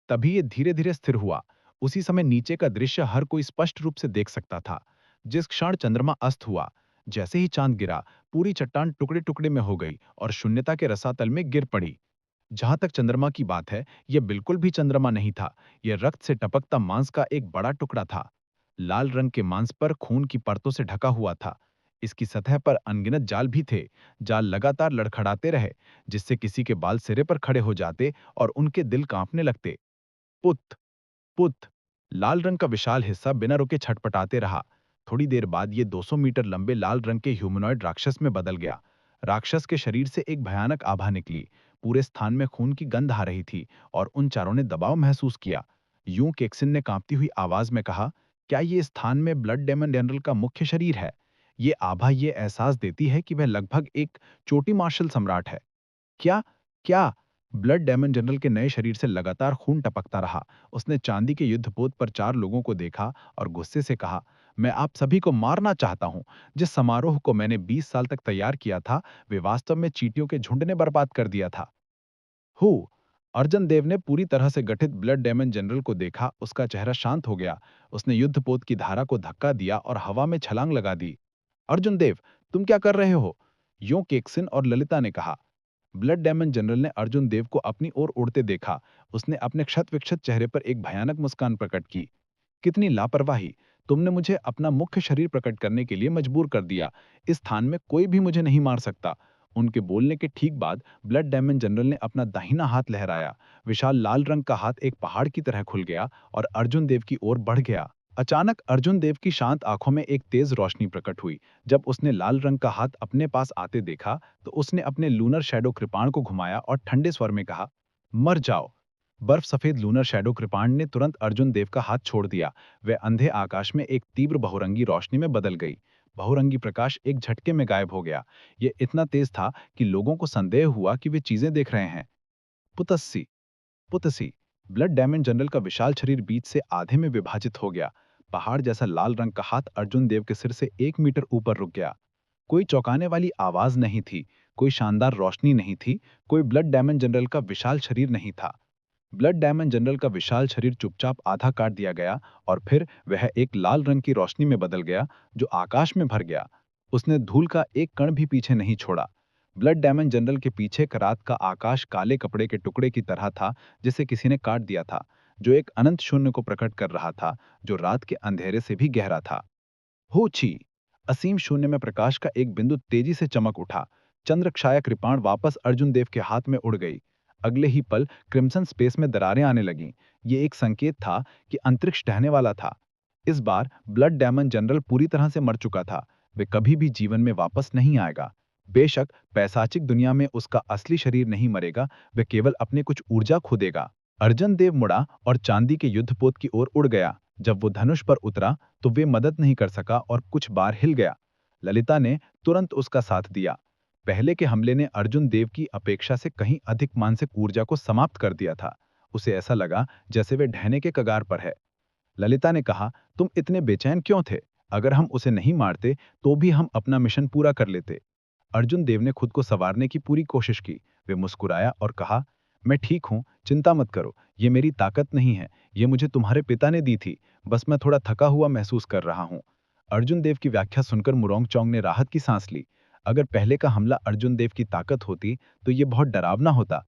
तभी ये धीरे धीरे स्थिर हुआ। उसी समय नीचे का दृश्य हर कोई स्पष्ट रूप से देख सकता था। जिस क्षण चंद्रमा अस्त हुआ, जैसे ही चांद गिरा, पूरी चट्टान टुकड़े टुकड़े में हो गई और शून्यता के रसातल में गिर पड़ी। जहां तक चंद्रमा की बात है, यह बिल्कुल भी चंद्रमा नहीं था। यह रक्त से टपकता मांस का एक बड़ा टुकड़ा था। लाल रंग के मांस पर खून की परतों से ढका हुआ था। इसकी सतह पर अनगिनत जाल भी थे। जाल लगातार लड़खड़ाते रहे, जिससे किसी के बाल सिरे पर खड़े हो जाते और उनके दिल कांपने लगते। पुत, पुत! लाल रंग का विशाल हिस्सा बिना रुके छटपटाते रहा। थोड़ी देर बाद ये 200 मीटर लंबे लाल रंग के ह्यूमनॉइड राक्षस में बदल गया। राक्षस के शरीर से एक भयानक आभा निकली। पूरे स्थान में खून की गंध आ रही थी और उन चारों ने दबाव महसूस किया। यूं केक्सिन ने कांपती हुई आवाज में कहा, क्या ये स्थान में ब्लड डेमन जनरल का मुख्य शरीर है? ये आभा ये एहसास देती है कि वह लगभग एक चोटी मार्शल सम्राट है। क्या? क्या? ब्लड डेमन जनरल के नए शरीर से लगातार खून टपकता रहा। उसने चांदी के युद्धपोत पर 4 लोगों को देखा और गुस्से से कहा, मैं आप सभी को मारना चाहता हूं। जिस समारोह को मैंने 20 साल तक तैयार किया था, वे वास्तव में चींटियों के झुंड ने बर्बाद कर दिया था। हु अर्जन देव ने पूरी तरह से गठित ब्लड डेमन जनरल को देखा। उसका चेहरा शांत हो गया। उसने युद्धपोत की धारा को धक्का दिया और हवा में छलांग लगा दी। अर्जुन देव, तुम क्या कर रहे हो? यूं केक्सिन और ललिता ने कहा। ब्लड डेमन जनरल ने अर्जुन देव को अपनी ओर उड़ते देखा। उसने अपने क्षत विक्षत चेहरे पर एक भयानक मुस्कान प्रकट की। कितनी लापरवाही! तुमने मुझे अपना मुख्य शरीर प्रकट करने के लिए मजबूर कर दिया। इस स्थान में कोई भी मुझे नहीं मार सकता। उनके बोलने के ठीक बाद ब्लड डेमन जनरल ने अपना दाहिना हाथ लहराया। विशाल लाल रंग का हाथ एक पहाड़ की तरह खुल गया और अर्जुन देव की ओर बढ़ गया। अचानक अर्जुन देव की शांत आंखों में एक तेज रोशनी प्रकट हुई। जब उसने लाल रंग का हाथ अपने पास आते देखा, तो उसने अपने लूनर शैडो कृपाण को घुमाया और ठंडे स्वर में कहा, मर जाओ। बर्फ सफेद लूनर शैडो कृपाण ने तुरंत अर्जुन देव का हाथ छोड़ दिया। वह अंधे आकाश में एक तीव्र बहुरंगी रोशनी में बदल गई। बहुरंगी प्रकाश एक झटके में गायब हो गया। यह इतना तेज था कि लोगों को संदेह हुआ कि वे चीजें देख रहे हैं। पुतस्सी पुतसी ब्लड डेमन जनरल का विशाल शरीर बीच से आधे में विभाजित हो गया। पहाड़ जैसा लाल रंग का हाथ अर्जुन देव के सिर से 1 मीटर ऊपर रुक गया। कोई चौंकाने वाली आवाज नहीं थी, कोई शानदार रोशनी नहीं थी, कोई ब्लड डेमन जनरल का विशाल शरीर नहीं था। ब्लड डायमंड जनरल का विशाल शरीर चुपचाप आधा काट दिया गया और फिर वह एक लाल रंग की रोशनी में बदल गया, जो आकाश में भर गया। उसने धूल का एक कण भी पीछे नहीं छोड़ा। ब्लड डायमंड जनरल के पीछे का रात का आकाश काले कपड़े के टुकड़े की तरह था, जिसे किसी ने काट दिया था, जो एक अनंत शून्य को प्रकट कर रहा था, जो रात के अंधेरे से भी गहरा था। हो छी! असीम शून्य में प्रकाश का एक बिंदु तेजी से चमक उठा। चंद्रछाया कृपाण वापस अर्जुन देव के हाथ में उड़ गई। अगले ही पल क्रिम्सन स्पेस में दरारें आने लगीं। ये एक संकेत था कि अंतरिक्ष ढहने वाला था। इस बार ब्लड डेमन जनरल पूरी तरह से मर चुका था। वे कभी भी जीवन में वापस नहीं आएगा। बेशक पैशाचिक दुनिया में उसका असली शरीर नहीं मरेगा, वह केवल अपने कुछ ऊर्जा खो देगा। अर्जुन देव मुड़ा और चांदी के युद्धपोत की ओर उड़ गया। जब वो धनुष पर उतरा, तो वे मदद नहीं कर सका और कुछ बार हिल गया। ललिता ने तुरंत उसका साथ दिया। पहले के हमले ने अर्जुन देव की अपेक्षा से कहीं अधिक मानसिक ऊर्जा को समाप्त कर दिया था। उसे ऐसा लगा जैसे वे ढहने के कगार पर है। ललिता ने कहा, तुम इतने बेचैन क्यों थे? अगर हम उसे नहीं मारते, तो भी हम अपना मिशन पूरा कर लेते। अर्जुन देव ने खुद को संवारने की पूरी कोशिश की। वे मुस्कुराया और कहा, मैं ठीक हूं, चिंता मत करो। ये मेरी ताकत नहीं है, ये मुझे तुम्हारे पिता ने दी थी। बस मैं थोड़ा थका हुआ महसूस कर रहा हूं। अर्जुन देव की व्याख्या सुनकर मुरोंग चोंग ने राहत की सांस ली। अगर पहले का हमला अर्जुन देव की ताकत होती, तो ये बहुत डरावना होता।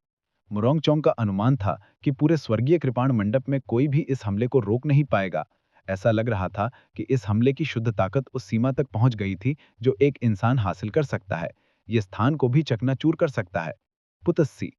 मुरोंग चोंग का अनुमान था कि पूरे स्वर्गीय कृपाण मंडप में कोई भी इस हमले को रोक नहीं पाएगा। ऐसा लग रहा था कि इस हमले की शुद्ध ताकत उस सीमा तक पहुंच गई थी जो एक इंसान हासिल कर सकता है। ये स्थान को भी चकनाचूर कर सकता है। पुतस्सी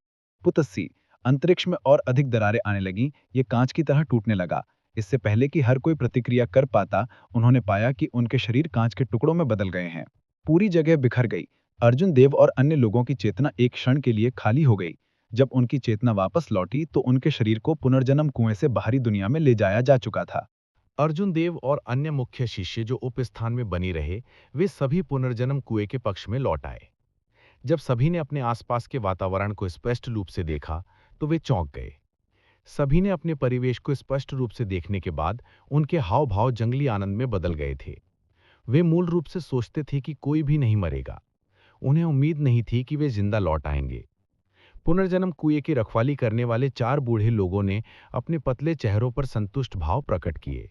पुतस्सी अंतरिक्ष में और अधिक दरारें आने लगीं। ये कांच की तरह टूटने लगा। इससे पहले कि हर कोई प्रतिक्रिया कर पाता, उन्होंने पाया कि उनके शरीर कांच के टुकड़ों में बदल गए हैं। पूरी जगह बिखर गई। अर्जुन देव और अन्य लोगों की चेतना एक क्षण के लिए खाली हो गई। जब उनकी चेतना वापस लौटी, तो उनके शरीर को पुनर्जन्म कुएं से बाहरी दुनिया में ले जाया जा चुका था। अर्जुन देव और अन्य मुख्य शिष्य जो उप स्थान में बनी रहे, वे सभी पुनर्जन्म कुएं के पक्ष में लौट आए। जब सभी ने अपने आसपास के वातावरण को स्पष्ट रूप से देखा, तो वे चौंक गए। सभी ने अपने परिवेश को स्पष्ट रूप से देखने के बाद उनके हाव भाव जंगली आनंद में बदल गए थे। वे मूल रूप से सोचते थे कि कोई भी नहीं मरेगा। उन्हें उम्मीद नहीं थी कि वे जिंदा लौट आएंगे। पुनर्जन्म कुएं की रखवाली करने वाले 4 बूढ़े लोगों ने अपने पतले चेहरों पर संतुष्ट भाव प्रकट किए।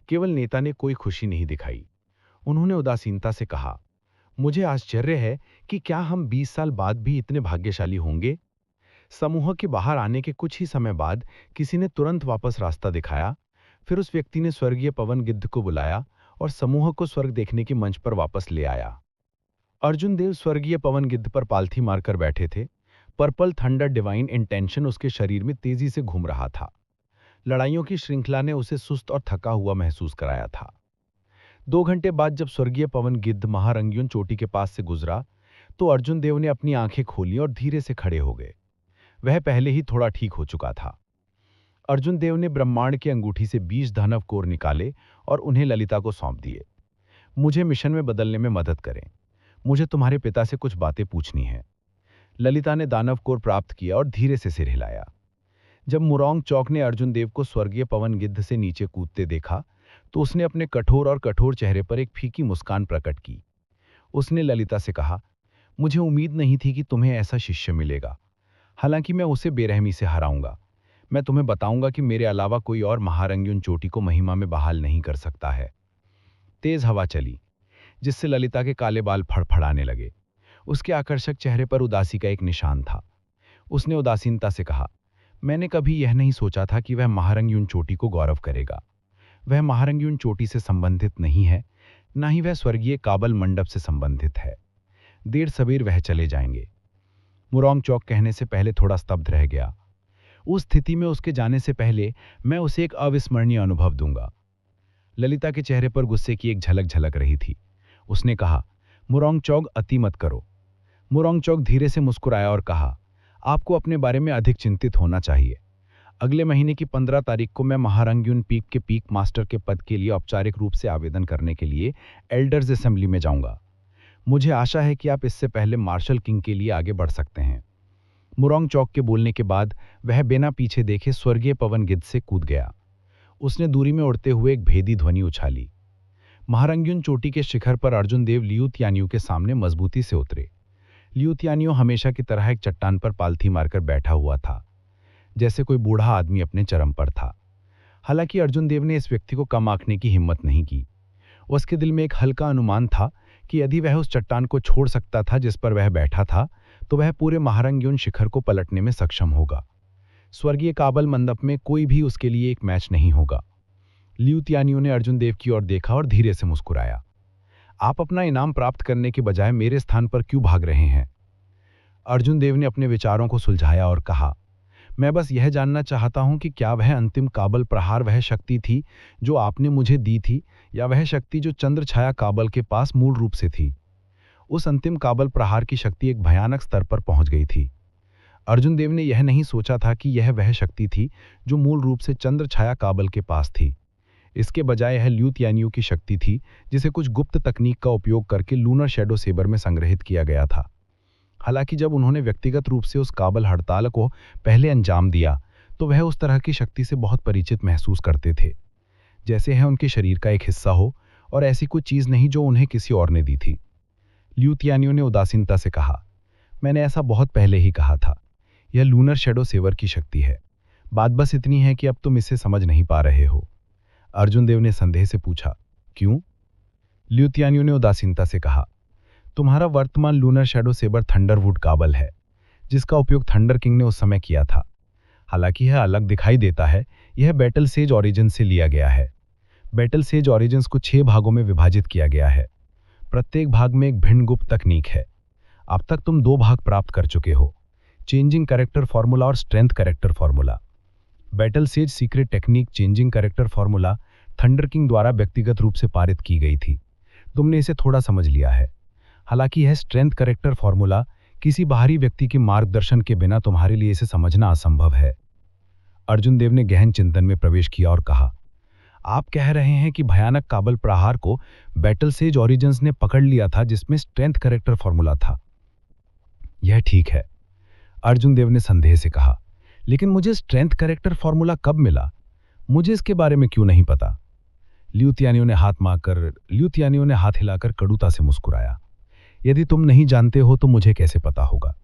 केवल नेता ने कोई खुशी नहीं दिखाई। उन्होंने उदासीनता से कहा, मुझे आश्चर्य है कि क्या हम 20 साल बाद भी इतने भाग्यशाली होंगे। समूह के बाहर आने के कुछ ही समय बाद किसी ने तुरंत वापस रास्ता दिखाया। फिर उस व्यक्ति ने स्वर्गीय पवन गिद्ध को बुलाया और समूह को स्वर्ग देखने के मंच पर वापस ले आया। अर्जुन देव स्वर्गीय पवन गिद्ध पर पालथी मारकर बैठे थे। पर्पल थंडर डिवाइन इंटेंशन उसके शरीर में तेजी से घूम रहा था। लड़ाइयों की श्रृंखला ने उसे सुस्त और थका हुआ महसूस कराया था। 2 घंटे बाद जब स्वर्गीय पवन गिद्ध महारंगियन चोटी के पास से गुजरा तो अर्जुन देव ने अपनी आंखें खोली और धीरे से खड़े हो गए। वह पहले ही थोड़ा ठीक हो चुका था। अर्जुन देव ने ब्रह्मांड की अंगूठी से 20 दानव कोर निकाले और उन्हें ललिता को सौंप दिए। मुझे मिशन में बदलने में मदद करें। मुझे तुम्हारे पिता से कुछ बातें पूछनी हैं। ललिता ने दानव कोर प्राप्त किया और धीरे से सिर हिलाया। जब मुरौंग चौक ने अर्जुन देव को स्वर्गीय पवन गिद्ध से नीचे कूदते देखा तो उसने अपने कठोर चेहरे पर एक फीकी मुस्कान प्रकट की। उसने ललिता से कहा, मुझे उम्मीद नहीं थी कि तुम्हें ऐसा शिष्य मिलेगा। हालांकि मैं उसे बेरहमी से हराऊंगा। मैं तुम्हें बताऊंगा कि मेरे अलावा कोई और महारंगियन चोटी को महिमा में बहाल नहीं कर सकता है। तेज हवा चली, जिससे ललिता के काले बाल फड़फड़ाने लगे। उसके आकर्षक चेहरे पर उदासी का एक निशान था। उसने उदासीनता से कहा, मैंने कभी यह नहीं सोचा था कि वह महारंगियन चोटी को गौरव करेगा। वह महारंगियन चोटी से संबंधित नहीं है, ना ही वह स्वर्गीय काबल मंडप से संबंधित है। देर सबेर वह चले जाएंगे। मुरौंग चौक कहने से पहले थोड़ा स्तब्ध रह गया। उस स्थिति में उसके जाने से पहले मैं उसे एक अविस्मरणीय अनुभव दूंगा। ललिता के चेहरे पर गुस्से की एक झलक झलक रही थी। उसने कहा, मुरौंग चौक अति मत करो। मुरौंग चौक धीरे से मुस्कुराया और कहा, आपको अपने बारे में अधिक चिंतित होना चाहिए। अगले महीने की 15 तारीख को मैं महारंगियन पीक के पीक मास्टर के पद के लिए औपचारिक रूप से आवेदन करने के लिए एल्डर्स असेंबली में जाऊंगा। मुझे आशा है कि आप इससे पहले मार्शल किंग के लिए आगे बढ़ सकते हैं। मुरौंग चौक के बोलने के बाद वह बिना पीछे देखे स्वर्गीय पवन गिद्ध से कूद गया। उसने दूरी में उड़ते हुए एक भेदी ध्वनि उछाली। महारंगियन चोटी के शिखर पर अर्जुन देव लियू तियानियों के सामने मजबूती से उतरे। लियू तियानियों हमेशा की तरह एक चट्टान पर पालथी मारकर बैठा हुआ था, जैसे कोई बूढ़ा आदमी अपने चरम पर था। हालांकि अर्जुन देव ने इस व्यक्ति को कम आंकने की हिम्मत नहीं की। उसके दिल में एक हल्का अनुमान था कि यदि वह उस चट्टान को छोड़ सकता था जिस पर वह बैठा था, तो वह पूरे महारंगियन शिखर को पलटने में सक्षम होगा। स्वर्गीय काबल मंडप में कोई भी उसके लिए एक मैच नहीं होगा। लियू तियानियों ने अर्जुन देव की ओर देखा और धीरे से मुस्कुराया। आप अपना इनाम प्राप्त करने के बजाय मेरे स्थान पर क्यों भाग रहे हैं? अर्जुन देव ने अपने विचारों को सुलझाया और कहा, मैं बस यह जानना चाहता हूं कि क्या वह अंतिम काबल प्रहार वह शक्ति थी जो आपने मुझे दी थी, या वह शक्ति जो चंद्र छाया काबल के पास मूल रूप से थी। उस अंतिम काबल प्रहार की शक्ति एक भयानक स्तर पर पहुंच गई थी। अर्जुन देव ने यह नहीं सोचा था कि यह वह शक्ति थी जो मूल रूप से चंद्र छाया काबल के पास थी। इसके बजाय यह लियू तियानियों की शक्ति थी, जिसे कुछ गुप्त तकनीक का उपयोग करके लूनर शैडो सेबर में संग्रहित किया गया था। हालांकि जब उन्होंने व्यक्तिगत रूप से उस काबल हड़ताल को पहले अंजाम दिया, तो वह उस तरह की शक्ति से बहुत परिचित महसूस करते थे, जैसे यह उनके शरीर का एक हिस्सा हो और ऐसी कोई चीज नहीं जो उन्हें किसी और ने दी थी। लियू तियानियों ने उदासीनता से कहा, मैंने ऐसा बहुत पहले ही कहा था। यह लूनर शैडो सेवर की शक्ति है। बात बस इतनी है कि अब तुम इसे समझ नहीं पा रहे हो। अर्जुन देव ने संदेह से पूछा, क्यों? लियू तियानियों ने उदासीनता से कहा, तुम्हारा वर्तमान लूनर शैडो सेबर थंडरवुड काबल है, जिसका उपयोग थंडर किंग ने उस समय किया था। हालांकि यह अलग दिखाई देता है, यह बैटल सेज ओरिजिन से लिया गया है। बैटल सेज ओरिजिन्स को 6 भागों में विभाजित किया गया है। प्रत्येक भाग में एक भिन्न गुप्त तकनीक है। अब तक तुम 2 भाग प्राप्त कर चुके हो, चेंजिंग कैरेक्टर फॉर्मूला और strength character formula. Battle says secret technique changing character formula thunder king द्वारा व्यक्तिगत रूप से पारित की गई थी। तुमने इसे थोड़ा समझ लिया है। हालांकि यह स्ट्रेंथ कैरेक्टर फॉर्मूला किसी बाहरी व्यक्ति के मार्गदर्शन के बिना तुम्हारे लिए इसे समझना असंभव है। अर्जुन देव ने गहन चिंतन में प्रवेश किया और कहा, आप कह रहे हैं कि भयानक काबल प्रहार को बैटल सेज ओरिजिन्स ने पकड़ लिया था, जिसमें स्ट्रेंथ कैरेक्टर फॉर्मूला था। यह ठीक है, अर्जुन देव ने संदेह से कहा, लेकिन मुझे स्ट्रेंथ कैरेक्टर फॉर्मूला कब मिला? मुझे इसके बारे में क्यों नहीं पता? लियू तियानियों ने हाथ हिलाकर कड़ुता से मुस्कुराया। यदि तुम नहीं जानते हो तो मुझे कैसे पता होगा?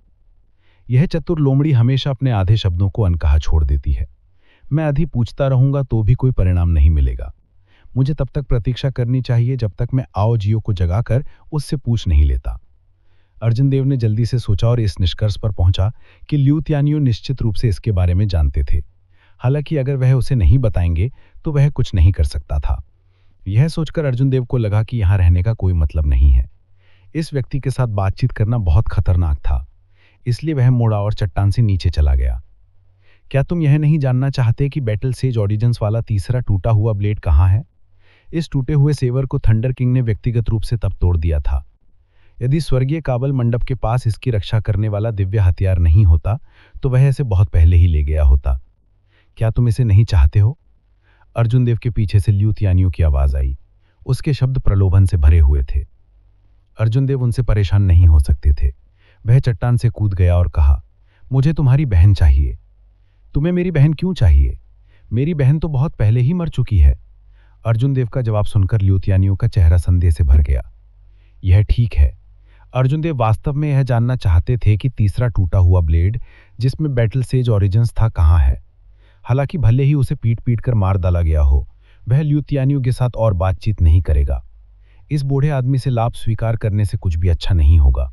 यह चतुर लोमड़ी हमेशा अपने आधे शब्दों को अनकहा छोड़ देती है। मैं अधिक पूछता रहूंगा तो भी कोई परिणाम नहीं मिलेगा। मुझे तब तक प्रतीक्षा करनी चाहिए जब तक मैं आओ जियो को जगाकर उससे पूछ नहीं लेता। अर्जुन देव ने जल्दी से सोचा और इस निष्कर्ष पर पहुंचा कि लियू तियानियों निश्चित रूप से इसके बारे में जानते थे। हालांकि अगर वह उसे नहीं बताएंगे तो वह कुछ नहीं कर सकता था। यह सोचकर अर्जुन देव को लगा कि यहां रहने का कोई मतलब नहीं है। इस व्यक्ति के साथ बातचीत करना बहुत खतरनाक था, इसलिए वह मुड़ा और चट्टान से नीचे चला गया। क्या तुम यह नहीं जानना चाहते कि बैटल सेज ऑरिजिन्स वाला तीसरा टूटा हुआ ब्लेड कहाँ है? इस टूटे हुए सेवर को थंडर किंग ने व्यक्तिगत रूप से तब तोड़ दिया था। यदि स्वर्गीय काबल मंडप के पास इसकी रक्षा करने वाला दिव्य हथियार नहीं होता तो वह इसे बहुत पहले ही ले गया होता। क्या तुम इसे नहीं चाहते हो? अर्जुन देव के पीछे से ल्यूथियानियों की आवाज आई। उसके शब्द प्रलोभन से भरे हुए थे। अर्जुन देव उनसे परेशान नहीं हो सकते थे। वह चट्टान से कूद गया और कहा, मुझे तुम्हारी बहन चाहिए। तुम्हें मेरी बहन क्यों चाहिए? मेरी बहन तो बहुत पहले ही मर चुकी है। अर्जुन देव का जवाब सुनकर ल्यूथियानियों का चेहरा संदेह से भर गया। यह ठीक है। अर्जुन देव वास्तव में यह जानना चाहते थे कि तीसरा टूटा हुआ ब्लेड जिसमें बैटल सेज ऑरिजिन्स था कहाँ है। हालांकि भले ही उसे पीट पीट कर मार डाला गया हो, वह ल्यूथियानियों के साथ और बातचीत नहीं करेगा। इस बूढ़े आदमी से लाभ स्वीकार करने से कुछ भी अच्छा नहीं होगा।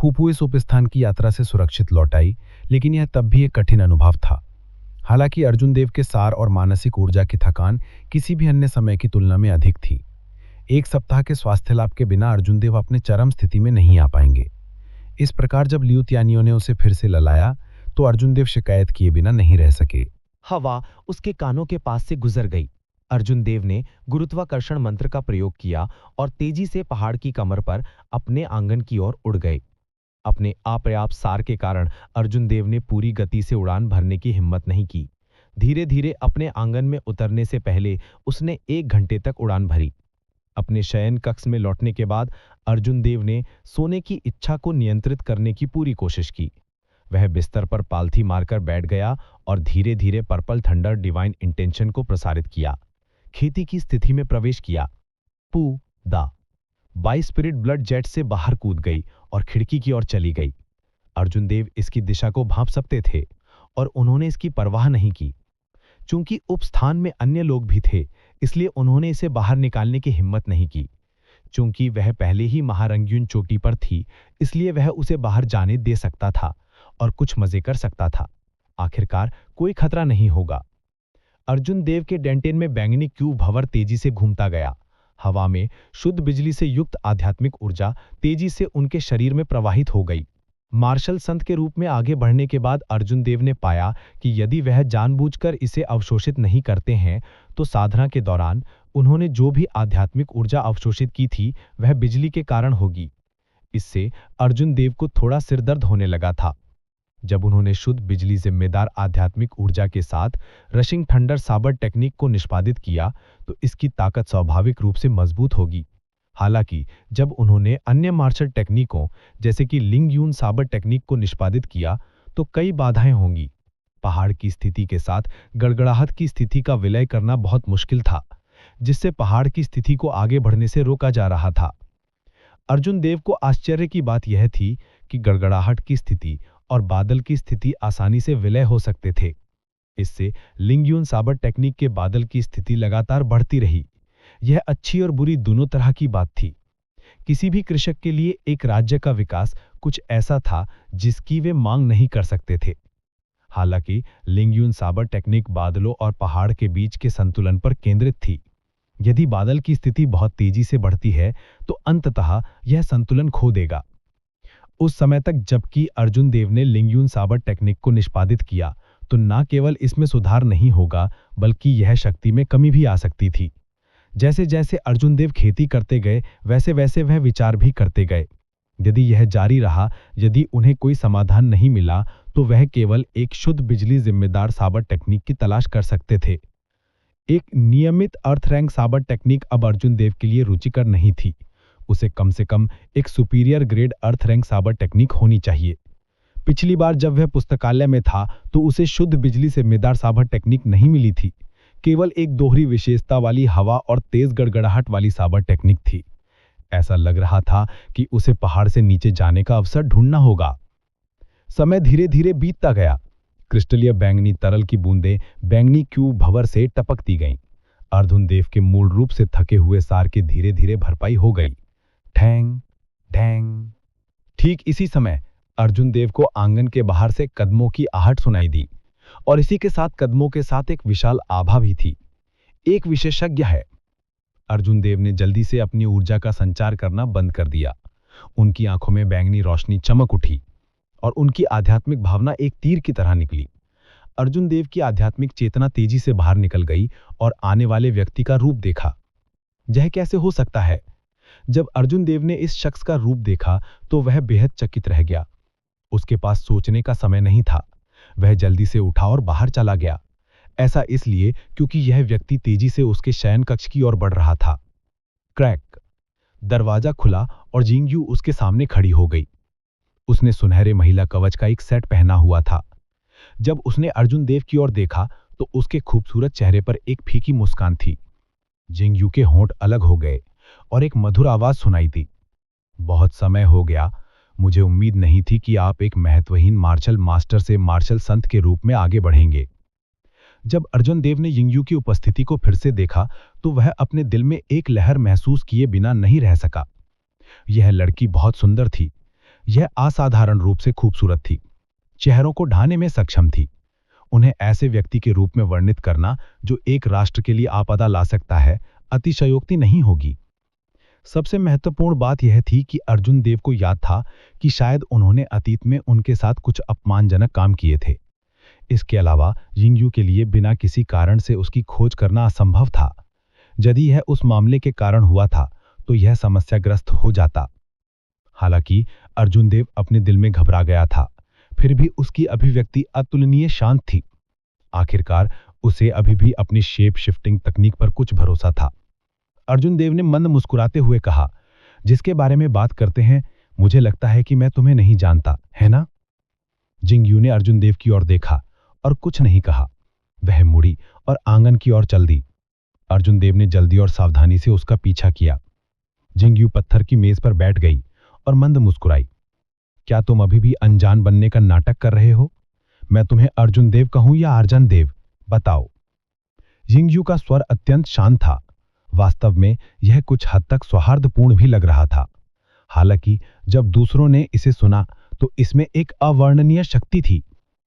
फूफू इस उपस्थान की यात्रा से सुरक्षित लौट आई, लेकिन यह तब भी एक कठिन अनुभव था। हालांकि अर्जुन देव के सार और मानसिक ऊर्जा की थकान किसी भी अन्य समय की तुलना में अधिक थी। एक सप्ताह के स्वास्थ्य लाभ के बिना अर्जुन देव अपने चरम स्थिति में नहीं आ पाएंगे। इस प्रकार जब ल्यूथियानियों ने उसे फिर से ललाया तो अर्जुन देव शिकायत किए बिना नहीं रह सके। हवा उसके कानों के पास से गुजर गई। अर्जुन देव ने गुरुत्वाकर्षण मंत्र का प्रयोग किया और तेजी से पहाड़ की कमर पर अपने आंगन की ओर उड़ गए। अपने अपर्याप्त सार के कारण अर्जुन देव ने पूरी गति से उड़ान भरने की हिम्मत नहीं की। धीरे धीरे अपने आंगन में उतरने से पहले उसने 1 घंटे तक उड़ान भरी। अपने शयन कक्ष में लौटने के बाद अर्जुन देव ने सोने की इच्छा को नियंत्रित करने की पूरी कोशिश की। वह बिस्तर पर पालथी मारकर बैठ गया और धीरे धीरे पर्पल थंडर डिवाइन इंटेंशन को प्रसारित किया। खेती की स्थिति में प्रवेश किया। पू दा बाई स्पिरिट ब्लड जेट से बाहर कूद गई और खिड़की की ओर चली गई। अर्जुन देव इसकी दिशा को भांप सकते थे और उन्होंने इसकी परवाह नहीं की। चूंकि उपस्थान में अन्य लोग भी थे, इसलिए उन्होंने इसे बाहर निकालने की हिम्मत नहीं की। चूंकि वह पहले ही महारंग्यून चोटी पर थी, इसलिए वह उसे बाहर जाने दे सकता था और कुछ मजे कर सकता था। आखिरकार कोई खतरा नहीं होगा। अर्जुन देव के डेंटेन में बैंगनी क्यूब भंवर तेजी से घूमता गया। हवा में शुद्ध बिजली से युक्त आध्यात्मिक ऊर्जा तेजी से उनके शरीर में प्रवाहित हो गई। मार्शल संत के रूप में आगे बढ़ने के बाद अर्जुन देव ने पाया कि यदि वह जानबूझकर इसे अवशोषित नहीं करते हैं तो साधना के दौरान उन्होंने जो भी आध्यात्मिक ऊर्जा अवशोषित की थी वह बिजली के कारण होगी। इससे अर्जुन देव को थोड़ा सिरदर्द होने लगा था। जब उन्होंने शुद्ध बिजली जिम्मेदार आध्यात्मिक ऊर्जा के साथ रशिंग थंडर साबर टेक्निक को निष्पादित किया तो इसकी ताकत स्वाभाविक रूप से मजबूत होगी। हालांकि जब उन्होंने अन्य मार्शल टेक्निकों जैसे कि लिंग यून साबर टेक्निक को निष्पादित किया तो कई बाधाएं होंगी। पहाड़ की स्थिति के साथ गड़गड़ाहट की स्थिति का विलय करना बहुत मुश्किल था, जिससे पहाड़ की स्थिति को आगे बढ़ने से रोका जा रहा था। अर्जुन देव को आश्चर्य की बात यह थी कि गड़गड़ाहट की स्थिति और बादल की स्थिति आसानी से विलय हो सकते थे। इससे लिंग यून साबर टेक्निक के बादल की स्थिति लगातार बढ़ती रही। यह अच्छी और बुरी दोनों तरह की बात थी। किसी भी कृषक के लिए एक राज्य का विकास कुछ ऐसा था जिसकी वे मांग नहीं कर सकते थे। हालांकि लिंग यून साबर टेक्निक बादलों और पहाड़ के बीच के संतुलन पर केंद्रित थी। यदि बादल की स्थिति बहुत तेजी से बढ़ती है तो अंततः यह संतुलन खो देगा। उस समय तक जबकि अर्जुन देव ने लिंग यून साबर टेक्निक को निष्पादित किया तो न केवल इसमें सुधार नहीं होगा बल्कि यह शक्ति में कमी भी आ सकती थी। जैसे जैसे अर्जुन देव खेती करते गए वैसे वैसे वह विचार भी करते गए। यदि यह जारी रहा, यदि उन्हें कोई समाधान नहीं मिला तो वह केवल एक शुद्ध बिजली जिम्मेदार साबर टेक्निक की तलाश कर सकते थे। एक नियमित अर्थ रैंक साबर टेक्निक अब अर्जुन देव के लिए रुचिकर नहीं थी। उसे कम से कम एक सुपीरियर ग्रेड अर्थ रैंक साबर टेक्निक होनी चाहिए। पिछली बार जब वह पुस्तकालय में था तो उसे शुद्ध बिजली जिम्मेदार साबर टेक्निक नहीं मिली थी। केवल एक दोहरी विशेषता वाली हवा और तेज गड़गड़ाहट वाली साबर टेक्निक थी। ऐसा लग रहा था कि उसे पहाड़ से नीचे जाने का अवसर ढूंढना होगा। समय धीरे धीरे बीतता गया। क्रिस्टलीय बैंगनी तरल की बूंदें बैंगनी क्यूब भंवर से टपकती गईं। अर्जुन देव के मूल रूप से थके हुए सार की धीरे धीरे भरपाई हो गई। ठैंग ढैंग। ठीक इसी समय अर्जुन देव को आंगन के बाहर से कदमों की आहट सुनाई दी और इसी के साथ कदमों के साथ एक विशाल आभा भी थी। एक विशेषज्ञ है। अर्जुन देव ने जल्दी से अपनी ऊर्जा का संचार करना बंद कर दिया। उनकी आंखों में बैंगनी रोशनी चमक उठी और उनकी आध्यात्मिक भावना एक तीर की तरह निकली। अर्जुन देव की आध्यात्मिक चेतना तेजी से बाहर निकल गई और आने वाले व्यक्ति का रूप देखा। यह कैसे हो सकता है? जब अर्जुन देव ने इस शख्स का रूप देखा तो वह बेहद चकित रह गया। उसके पास सोचने का समय नहीं था। वह जल्दी से उठा और बाहर चला गया। ऐसा इसलिए क्योंकि यह व्यक्ति तेजी से उसके शयन कक्ष की ओर बढ़ रहा था। क्रैक! दरवाजा खुला और जिंगयू उसके सामने खड़ी हो गई। उसने सुनहरे महिला कवच का एक सेट पहना हुआ था। जब उसने अर्जुन देव की ओर देखा तो उसके खूबसूरत चेहरे पर एक फीकी मुस्कान थी। जिंगयू के होंठ अलग हो गए और एक मधुर आवाज सुनाई दी। बहुत समय हो गया। मुझे उम्मीद नहीं थी कि आप एक महत्वहीन मार्शल मास्टर से मार्शल संत के रूप में आगे बढ़ेंगे। जब अर्जुन देव ने जिंगयू की उपस्थिति को फिर से देखा तो वह अपने दिल में एक लहर महसूस किए बिना नहीं रह सका। यह लड़की बहुत सुंदर थी। यह असाधारण रूप से खूबसूरत थी। चेहरों को ढाने में सक्षम थी। उन्हें ऐसे व्यक्ति के रूप में वर्णित करना जो एक राष्ट्र के लिए आपदा ला सकता है, अतिशयोक्ति नहीं होगी। सबसे महत्वपूर्ण बात यह थी कि अर्जुन देव को याद था कि शायद उन्होंने अतीत में उनके साथ कुछ अपमानजनक काम किए थे। इसके अलावा जिंगयू के लिए बिना किसी कारण से उसकी खोज करना असंभव था। यदि यह उस मामले के कारण हुआ था तो यह समस्याग्रस्त हो जाता। हालांकि अर्जुन देव अपने दिल में घबरा गया था, फिर भी उसकी अभिव्यक्ति अतुलनीय शांत थी। आखिरकार उसे अभी भी अपनी शेप शिफ्टिंग तकनीक पर कुछ भरोसा था। अर्जुन देव ने मंद मुस्कुराते हुए कहा, जिसके बारे में बात करते हैं, मुझे लगता है कि मैं तुम्हें नहीं जानता, है ना? जिंगयू ने अर्जुन देव की ओर देखा और कुछ नहीं कहा। वह मुड़ी और आंगन की ओर चल दी। अर्जुन देव ने जल्दी और सावधानी से उसका पीछा किया। जिंगयू पत्थर की मेज पर बैठ गई और मंद मुस्कुराई। क्या तुम अभी भी अनजान बनने का नाटक कर रहे हो? मैं तुम्हें अर्जुन देव कहूं या अर्जुन देव, बताओ। जिंगयू का स्वर अत्यंत शांत था। वास्तव में यह कुछ हद तक सौहार्दपूर्ण भी लग रहा था। हालांकि जब दूसरों ने इसे सुना तो इसमें एक अवर्णनीय शक्ति थी।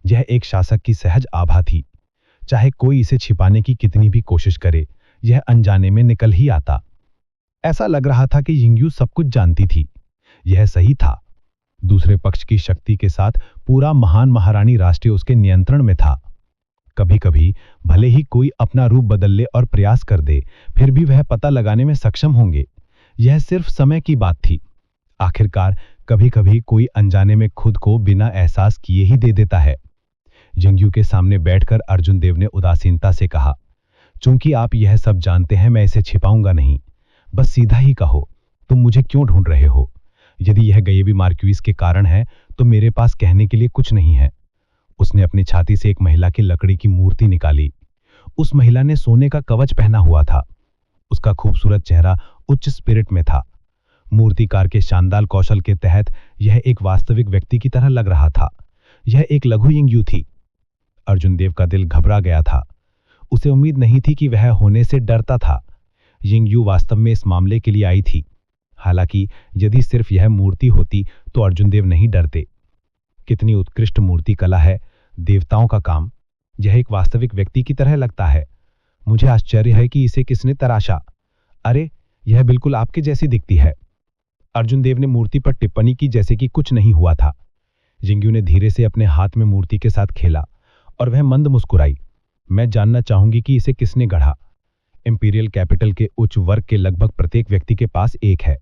यह एक शासक की सहज आभा थी। चाहे कोई इसे छिपाने की कितनी भी कोशिश करे, यह अनजाने में निकल ही आता। ऐसा लग रहा था कि जिंगयू सब कुछ जानती थी। यह सही था। दूसरे पक्ष की शक्ति के साथ पूरा महान महारानी राष्ट्र उसके नियंत्रण में था। कभी कभी भले ही कोई अपना रूप बदल ले और प्रयास कर दे, फिर भी वह पता लगाने में सक्षम होंगे। यह सिर्फ समय की बात थी। आखिरकार कभी कभी कोई अनजाने में खुद को बिना एहसास किए ही दे देता है। जिंगयू के सामने बैठकर अर्जुन देव ने उदासीनता से कहा, चूंकि आप यह सब जानते हैं, मैं इसे छिपाऊंगा नहीं। बस सीधा ही कहो, तुम मुझे क्यों ढूंढ रहे हो? यदि यह गैयबी मार्क्यूइस के कारण है तो मेरे पास कहने के लिए कुछ नहीं है। उसने अपनी छाती से एक महिला की लकड़ी की मूर्ति निकाली। उस महिला ने सोने का कवच पहना हुआ था। उसका खूबसूरत चेहरा उच्च स्पिरिट में था। मूर्तिकार के शानदार कौशल के तहत यह एक वास्तविक व्यक्ति की तरह लग रहा था। यह एक लघु जिंगयू थी। अर्जुन देव का दिल घबरा गया था। उसे उम्मीद नहीं थी कि वह होने से डरता था। जिंगयू वास्तव में इस मामले के लिए आई थी। हालांकि यदि सिर्फ यह मूर्ति होती तो अर्जुन देव नहीं डरते। कितनी उत्कृष्ट मूर्ति कला है, देवताओं का काम। यह एक वास्तविक व्यक्ति की तरह लगता है। मुझे आश्चर्य है कि इसे किसने तराशा। अरे, यह बिल्कुल आपके जैसी दिखती है। अर्जुन देव ने मूर्ति पर टिप्पणी की जैसे कि कुछ नहीं हुआ था। जिंगयू ने धीरे से अपने हाथ में मूर्ति के साथ खेला और वह मंद मुस्कुराई। मैं जानना चाहूंगी कि इसे किसने गढ़ा। इंपीरियल कैपिटल के उच्च वर्ग के लगभग प्रत्येक व्यक्ति के पास एक है।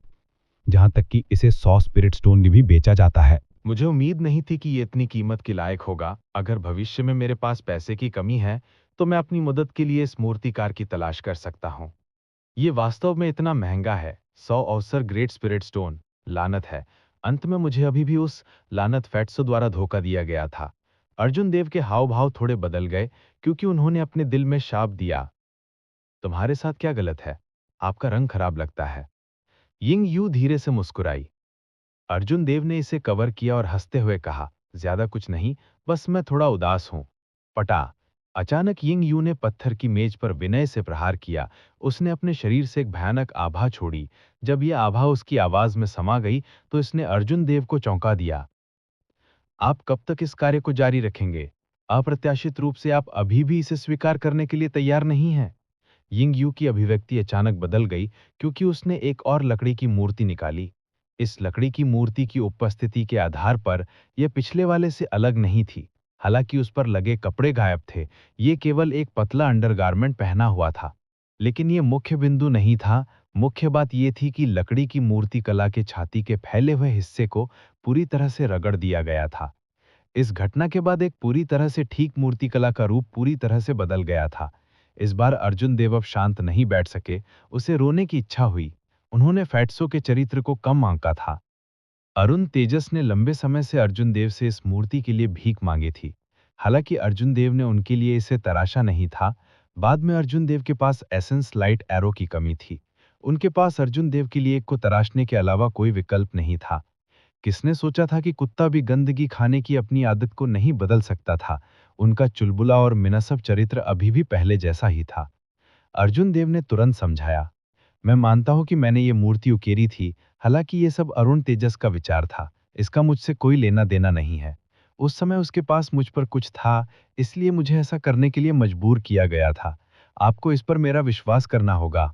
जहां तक कि इसे 100 स्पिरिट स्टोन भी बेचा जाता है। मुझे उम्मीद नहीं थी कि ये इतनी कीमत के लायक होगा। अगर भविष्य में मेरे पास पैसे की कमी है तो मैं अपनी मदद के लिए इस मूर्तिकार की तलाश कर सकता हूँ। ये वास्तव में इतना महंगा है। 100 अवसर ग्रेट स्पिरिट स्टोन। लानत है, अंत में मुझे अभी भी उस लानत फैट्सो द्वारा धोखा दिया गया था। अर्जुन देव के हाव भाव थोड़े बदल गए क्योंकि उन्होंने अपने दिल में शाप दिया। तुम्हारे साथ क्या गलत है? आपका रंग खराब लगता है। यिंग यू धीरे से मुस्कुराई। अर्जुन देव ने इसे कवर किया और हंसते हुए कहा, ज्यादा कुछ नहीं, बस मैं थोड़ा उदास हूं। पटा। अचानक यिंग यू ने पत्थर की मेज पर विनय से प्रहार किया। उसने अपने शरीर से एक भयानक आभा छोड़ी। जब यह आभा उसकी आवाज में समा गई तो इसने अर्जुन देव को चौंका दिया। आप कब तक इस कार्य को जारी रखेंगे? अप्रत्याशित रूप से आप अभी भी इसे स्वीकार करने के लिए तैयार नहीं हैं। यिंग यू की अभिव्यक्ति अचानक बदल गई क्योंकि उसने एक और लकड़ी की मूर्ति निकाली। इस लकड़ी की मूर्ति की उपस्थिति के आधार पर यह पिछले वाले से अलग नहीं थी। हालांकि उस पर लगे कपड़े गायब थे, ये केवल एक पतला अंडरगारमेंट पहना हुआ था। लेकिन ये मुख्य बिंदु नहीं था। मुख्य बात ये थी कि लकड़ी की मूर्तिकला के छाती के फैले हुए हिस्से को पूरी तरह से रगड़ दिया गया था। इस घटना के बाद एक पूरी तरह से ठीक मूर्तिकला का रूप पूरी तरह से बदल गया था। इस बार अर्जुन देव अब शांत नहीं बैठ सके, उसे रोने की इच्छा हुई। उन्होंने फैट्सो के चरित्र को कम आंका था। अरुण तेजस ने लंबे समय से अर्जुन देव से इस मूर्ति के लिए भीख मांगी थी। हालांकि अर्जुन देव ने उनके लिए इसे तराशा नहीं था। बाद में अर्जुन देव के पास एसेंस लाइट एरो की कमी थी। उनके पास अर्जुन देव के लिए एक को तराशने के अलावा कोई विकल्प नहीं था। किसने सोचा था कि कुत्ता भी गंदगी खाने की अपनी आदत को नहीं बदल सकता था। उनका चुलबुला और मिनसब चरित्र अभी भी पहले जैसा ही था। अर्जुन देव ने तुरंत समझाया, मैं मानता हूं कि मैंने ये मूर्ति उकेरी थी। हालांकि ये सब अरुण तेजस का विचार था। इसका मुझसे कोई लेना देना नहीं है। उस समय उसके पास मुझ पर कुछ था, इसलिए मुझे ऐसा करने के लिए मजबूर किया गया था। आपको इस पर मेरा विश्वास करना होगा।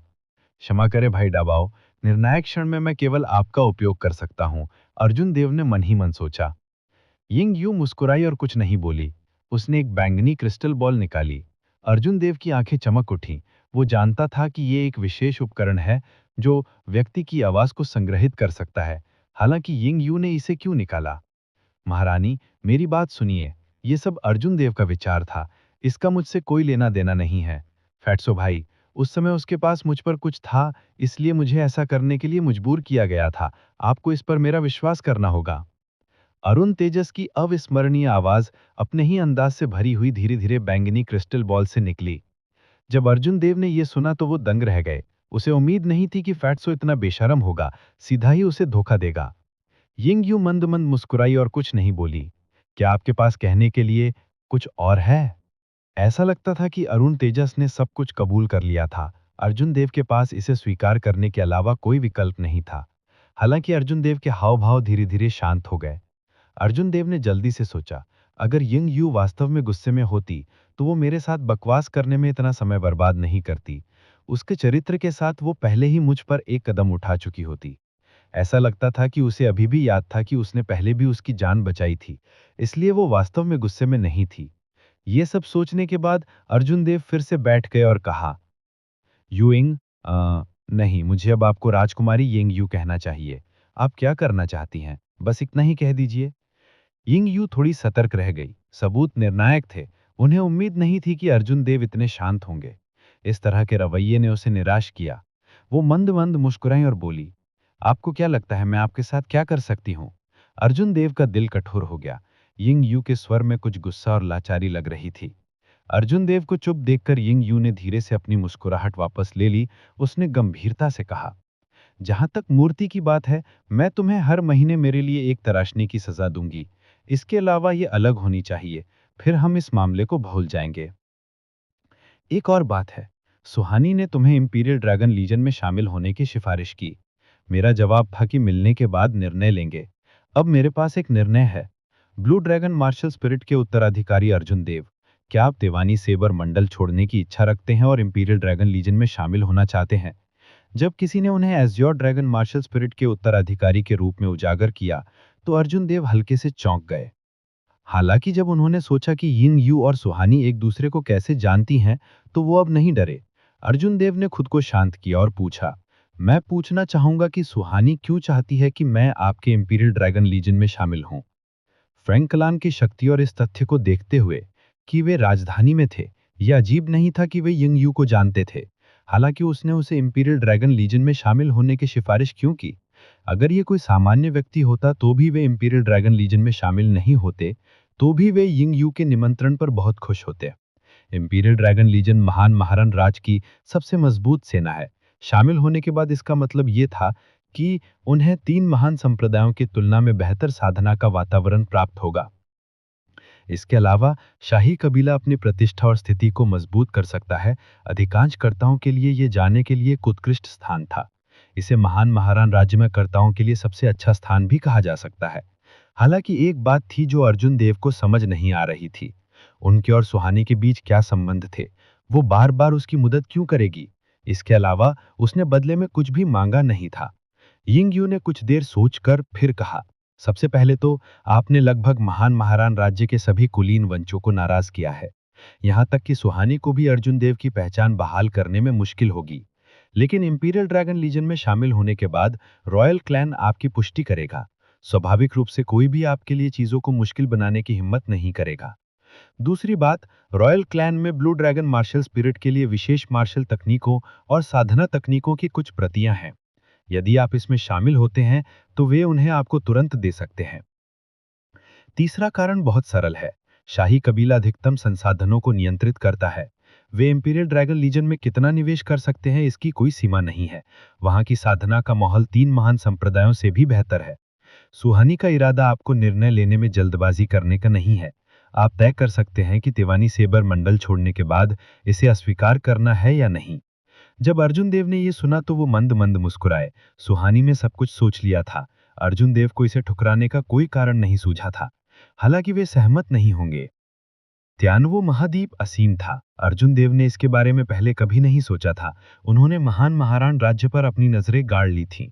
क्षमा करे भाई डाबाओ, निर्णायक क्षण में मैं केवल आपका उपयोग कर सकता हूं। अर्जुन देव ने मन ही मन सोचा। यिंग यू मुस्कुराई और कुछ नहीं बोली। उसने एक बैंगनी क्रिस्टल बॉल निकाली। अर्जुन देव की आंखें चमक उठीं। वो जानता था कि ये एक विशेष उपकरण है जो व्यक्ति की आवाज को संग्रहित कर सकता है। हालांकि यिंग यू ने इसे क्यों निकाला? महारानी, मेरी बात सुनिए। ये सब अर्जुन देव का विचार था। इसका मुझसे कोई लेना देना नहीं है। फैट्सो भाई, उस समय उसके पास मुझ पर कुछ था, इसलिए मुझे ऐसा करने के लिए मजबूर किया गया था। आपको इस पर मेरा विश्वास करना होगा। अरुण तेजस की अविस्मरणीय आवाज अपने ही अंदाज से भरी हुई धीरे धीरे बैंगनी क्रिस्टल बॉल से निकली। जब अर्जुन देव ने यह सुना तो वो दंग रह गए। उसे उम्मीद नहीं थी कि फैट्सो इतना बेशरम होगा, सीधा ही उसे धोखा देगा। यिंग यू मंद मंद मुस्कुराई और कुछ नहीं बोली। क्या आपके पास कहने के लिए कुछ और है? ऐसा लगता था कि अरुण तेजस ने सब कुछ कबूल कर लिया था। अर्जुन देव के पास इसे स्वीकार करने के अलावा कोई विकल्प नहीं था। हालांकि अर्जुन देव के हाव भाव धीरे धीरे शांत हो गए। अर्जुन देव ने जल्दी से सोचा, अगर यिंग यू वास्तव में गुस्से में होती तो वो मेरे साथ बकवास करने में इतना समय बर्बाद नहीं करती। उसके चरित्र के साथ वो पहले ही मुझ पर एक कदम उठा चुकी होती। ऐसा लगता था कि उसे अभी भी याद था कि उसने पहले भी उसकी जान बचाई थी, इसलिए वो वास्तव में गुस्से में नहीं थी। ये सब सोचने के बाद अर्जुन देव फिर से बैठ गए और कहा, यूइंग, नहीं, मुझे अब आपको राजकुमारी यिंग यू कहना चाहिए। आप क्या करना चाहती हैं? बस इतना ही कह दीजिए। यिंग यू थोड़ी सतर्क रह गई। सबूत निर्णायक थे। उन्हें उम्मीद नहीं थी कि अर्जुन देव इतने शांत होंगे। इस तरह के रवैये ने उसे निराश किया। वो मंद मंद मुस्कुराई और बोली, आपको क्या लगता है मैं आपके साथ क्या कर सकती हूँ? अर्जुन देव का दिल कठोर हो गया। यिंग यू के स्वर में कुछ गुस्सा और लाचारी लग रही थी। अर्जुन देव को चुप देखकर यिंग यू ने धीरे से अपनी मुस्कुराहट वापस ले ली। उसने गंभीरता से कहा, जहां तक मूर्ति की बात है, मैं तुम्हें हर महीने मेरे लिए एक तराशने की सजा दूंगी। इसके अलावा ये अलग होनी चाहिए, फिर हम इस मामले को भूल जाएंगे। एक और बात है, सुहानी ने तुम्हें इंपीरियल ड्रैगन लीजन में शामिल होने की सिफारिश की। मेरा जवाब था कि मिलने के बाद निर्णय लेंगे। अब मेरे पास एक निर्णय है। ब्लू ड्रैगन मार्शल स्पिरिट के उत्तराधिकारी अर्जुन देव, क्या आप देवानी सेबर मंडल छोड़ने की इच्छा रखते हैं और इंपीरियल ड्रैगन लीजन में शामिल होना चाहते हैं? जब किसी ने उन्हें एज़्योर ड्रैगन मार्शल स्पिरिट के उत्तराधिकारी के रूप में उजागर किया, तो अर्जुन देव हल्के से चौंक गए। हालांकि जब उन्होंने सोचा कि यिंग यू और सुहानी एक दूसरे को कैसे जानती हैं, तो वो अब नहीं डरे। अर्जुन देव ने खुद को शांत किया और पूछा, मैं पूछना चाहूंगा कि सुहानी क्यों चाहती है कि मैं आपके इंपीरियल ड्रैगन लीजन में शामिल हूं? फ्रैंक कलान की शक्ति और इस तथ्य को देखते हुए कि वे राजधानी में थे, यह अजीब नहीं था कि वे यिंग यू को जानते थे। हालांकि उसने उसे इंपीरियल ड्रैगन लीजन में शामिल होने की सिफारिश क्यों की? अगर ये कोई सामान्य व्यक्ति होता तो भी वे इंपीरियल ड्रैगन लीजन में शामिल नहीं होते, तो भी वे यिंग यू के निमंत्रण पर बहुत खुश होते। इंपीरियल ड्रैगन लीजन महान महारन राज की सबसे मजबूत सेना है। शामिल होने के बाद इसका मतलब ये था कि उन्हें 3 महान संप्रदायों की तुलना में बेहतर साधना का वातावरण प्राप्त होगा। इसके अलावा शाही कबीला अपनी प्रतिष्ठा और स्थिति को मजबूत कर सकता है। अधिकांश कर्ताओं के लिए ये जाने के लिए एक उत्कृष्ट स्थान था। इसे महान महारान राज्य में कर्ताओं के लिए सबसे अच्छा स्थान भी कहा जा सकता है। हालांकि एक बात थी जो अर्जुन देव को समझ नहीं आ रही थी। उनके और सुहानी के बीच क्या संबंध थे? वो बार बार उसकी मदद क्यों करेगी? इसके अलावा उसने बदले में कुछ भी मांगा नहीं था। यिंग यू ने कुछ देर सोचकर फिर कहा, सबसे पहले तो आपने लगभग महान महारान राज्य के सभी कुलीन वंशों को नाराज किया है। यहाँ तक कि सुहानी को भी अर्जुन देव की पहचान बहाल करने में मुश्किल होगी। लेकिन इंपीरियल ड्रैगन लीजन में शामिल होने के बाद रॉयल क्लैन आपकी पुष्टि करेगा। स्वाभाविक रूप से कोई भी आपके लिए चीजों को मुश्किल बनाने की हिम्मत नहीं करेगा। दूसरी बात, रॉयल क्लैन में ब्लू ड्रैगन मार्शल स्पिरिट के लिए विशेष मार्शल तकनीकों और साधना तकनीकों की कुछ प्रतियां हैं। यदि आप इसमें शामिल होते हैं तो वे उन्हें आपको तुरंत दे सकते हैं। तीसरा कारण बहुत सरल है। शाही कबीला अधिकतम संसाधनों को नियंत्रित करता है। वे इंपीरियल ड्रैगन लीजन में कितना निवेश कर सकते हैं इसकी कोई सीमा नहीं है। वहां की साधना का माहौल 3 महान संप्रदायों से भी बेहतर है। सुहानी का इरादा आपको निर्णय लेने में जल्दबाजी करने का नहीं है। आप तय कर सकते हैं कि तिवानी सेबर मंडल छोड़ने के बाद इसे अस्वीकार करना है या नहीं। जब अर्जुन देव ने यह सुना तो वो मंद मंद मुस्कुराए। सुहानी में सब कुछ सोच लिया था। अर्जुन देव को इसे ठुकराने का कोई कारण नहीं सूझा था। हालांकि वे सहमत नहीं होंगे। त्यानवो महाद्वीप असीम था। अर्जुन देव ने इसके बारे में पहले कभी नहीं सोचा था। उन्होंने महान महारान राज्य पर अपनी नजरें गाड़ ली थीं।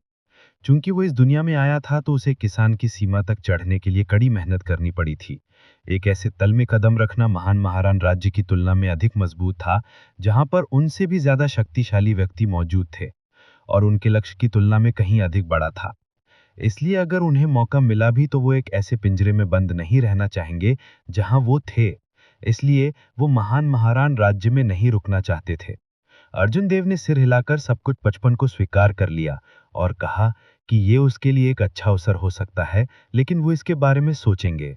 चूंकि वो इस दुनिया में आया था तो उसे किसान की सीमा तक चढ़ने के लिए कड़ी मेहनत करनी पड़ी थी। एक ऐसे तल में कदम रखना महान महारान राज्य की तुलना में अधिक मजबूत था, जहां पर उनसे भी ज्यादा शक्तिशाली व्यक्ति मौजूद थे और उनके लक्ष्य की तुलना में कहीं अधिक बड़ा था। इसलिए अगर उन्हें मौका मिला भी तो वो एक ऐसे पिंजरे में बंद नहीं रहना चाहेंगे जहां वो थे। इसलिए वो महान महारान राज्य में नहीं रुकना चाहते थे। अर्जुन देव ने सिर हिलाकर सब कुछ बचपन को स्वीकार कर लिया और कहा कि ये उसके लिए एक अच्छा अवसर हो सकता है, लेकिन वो इसके बारे में सोचेंगे।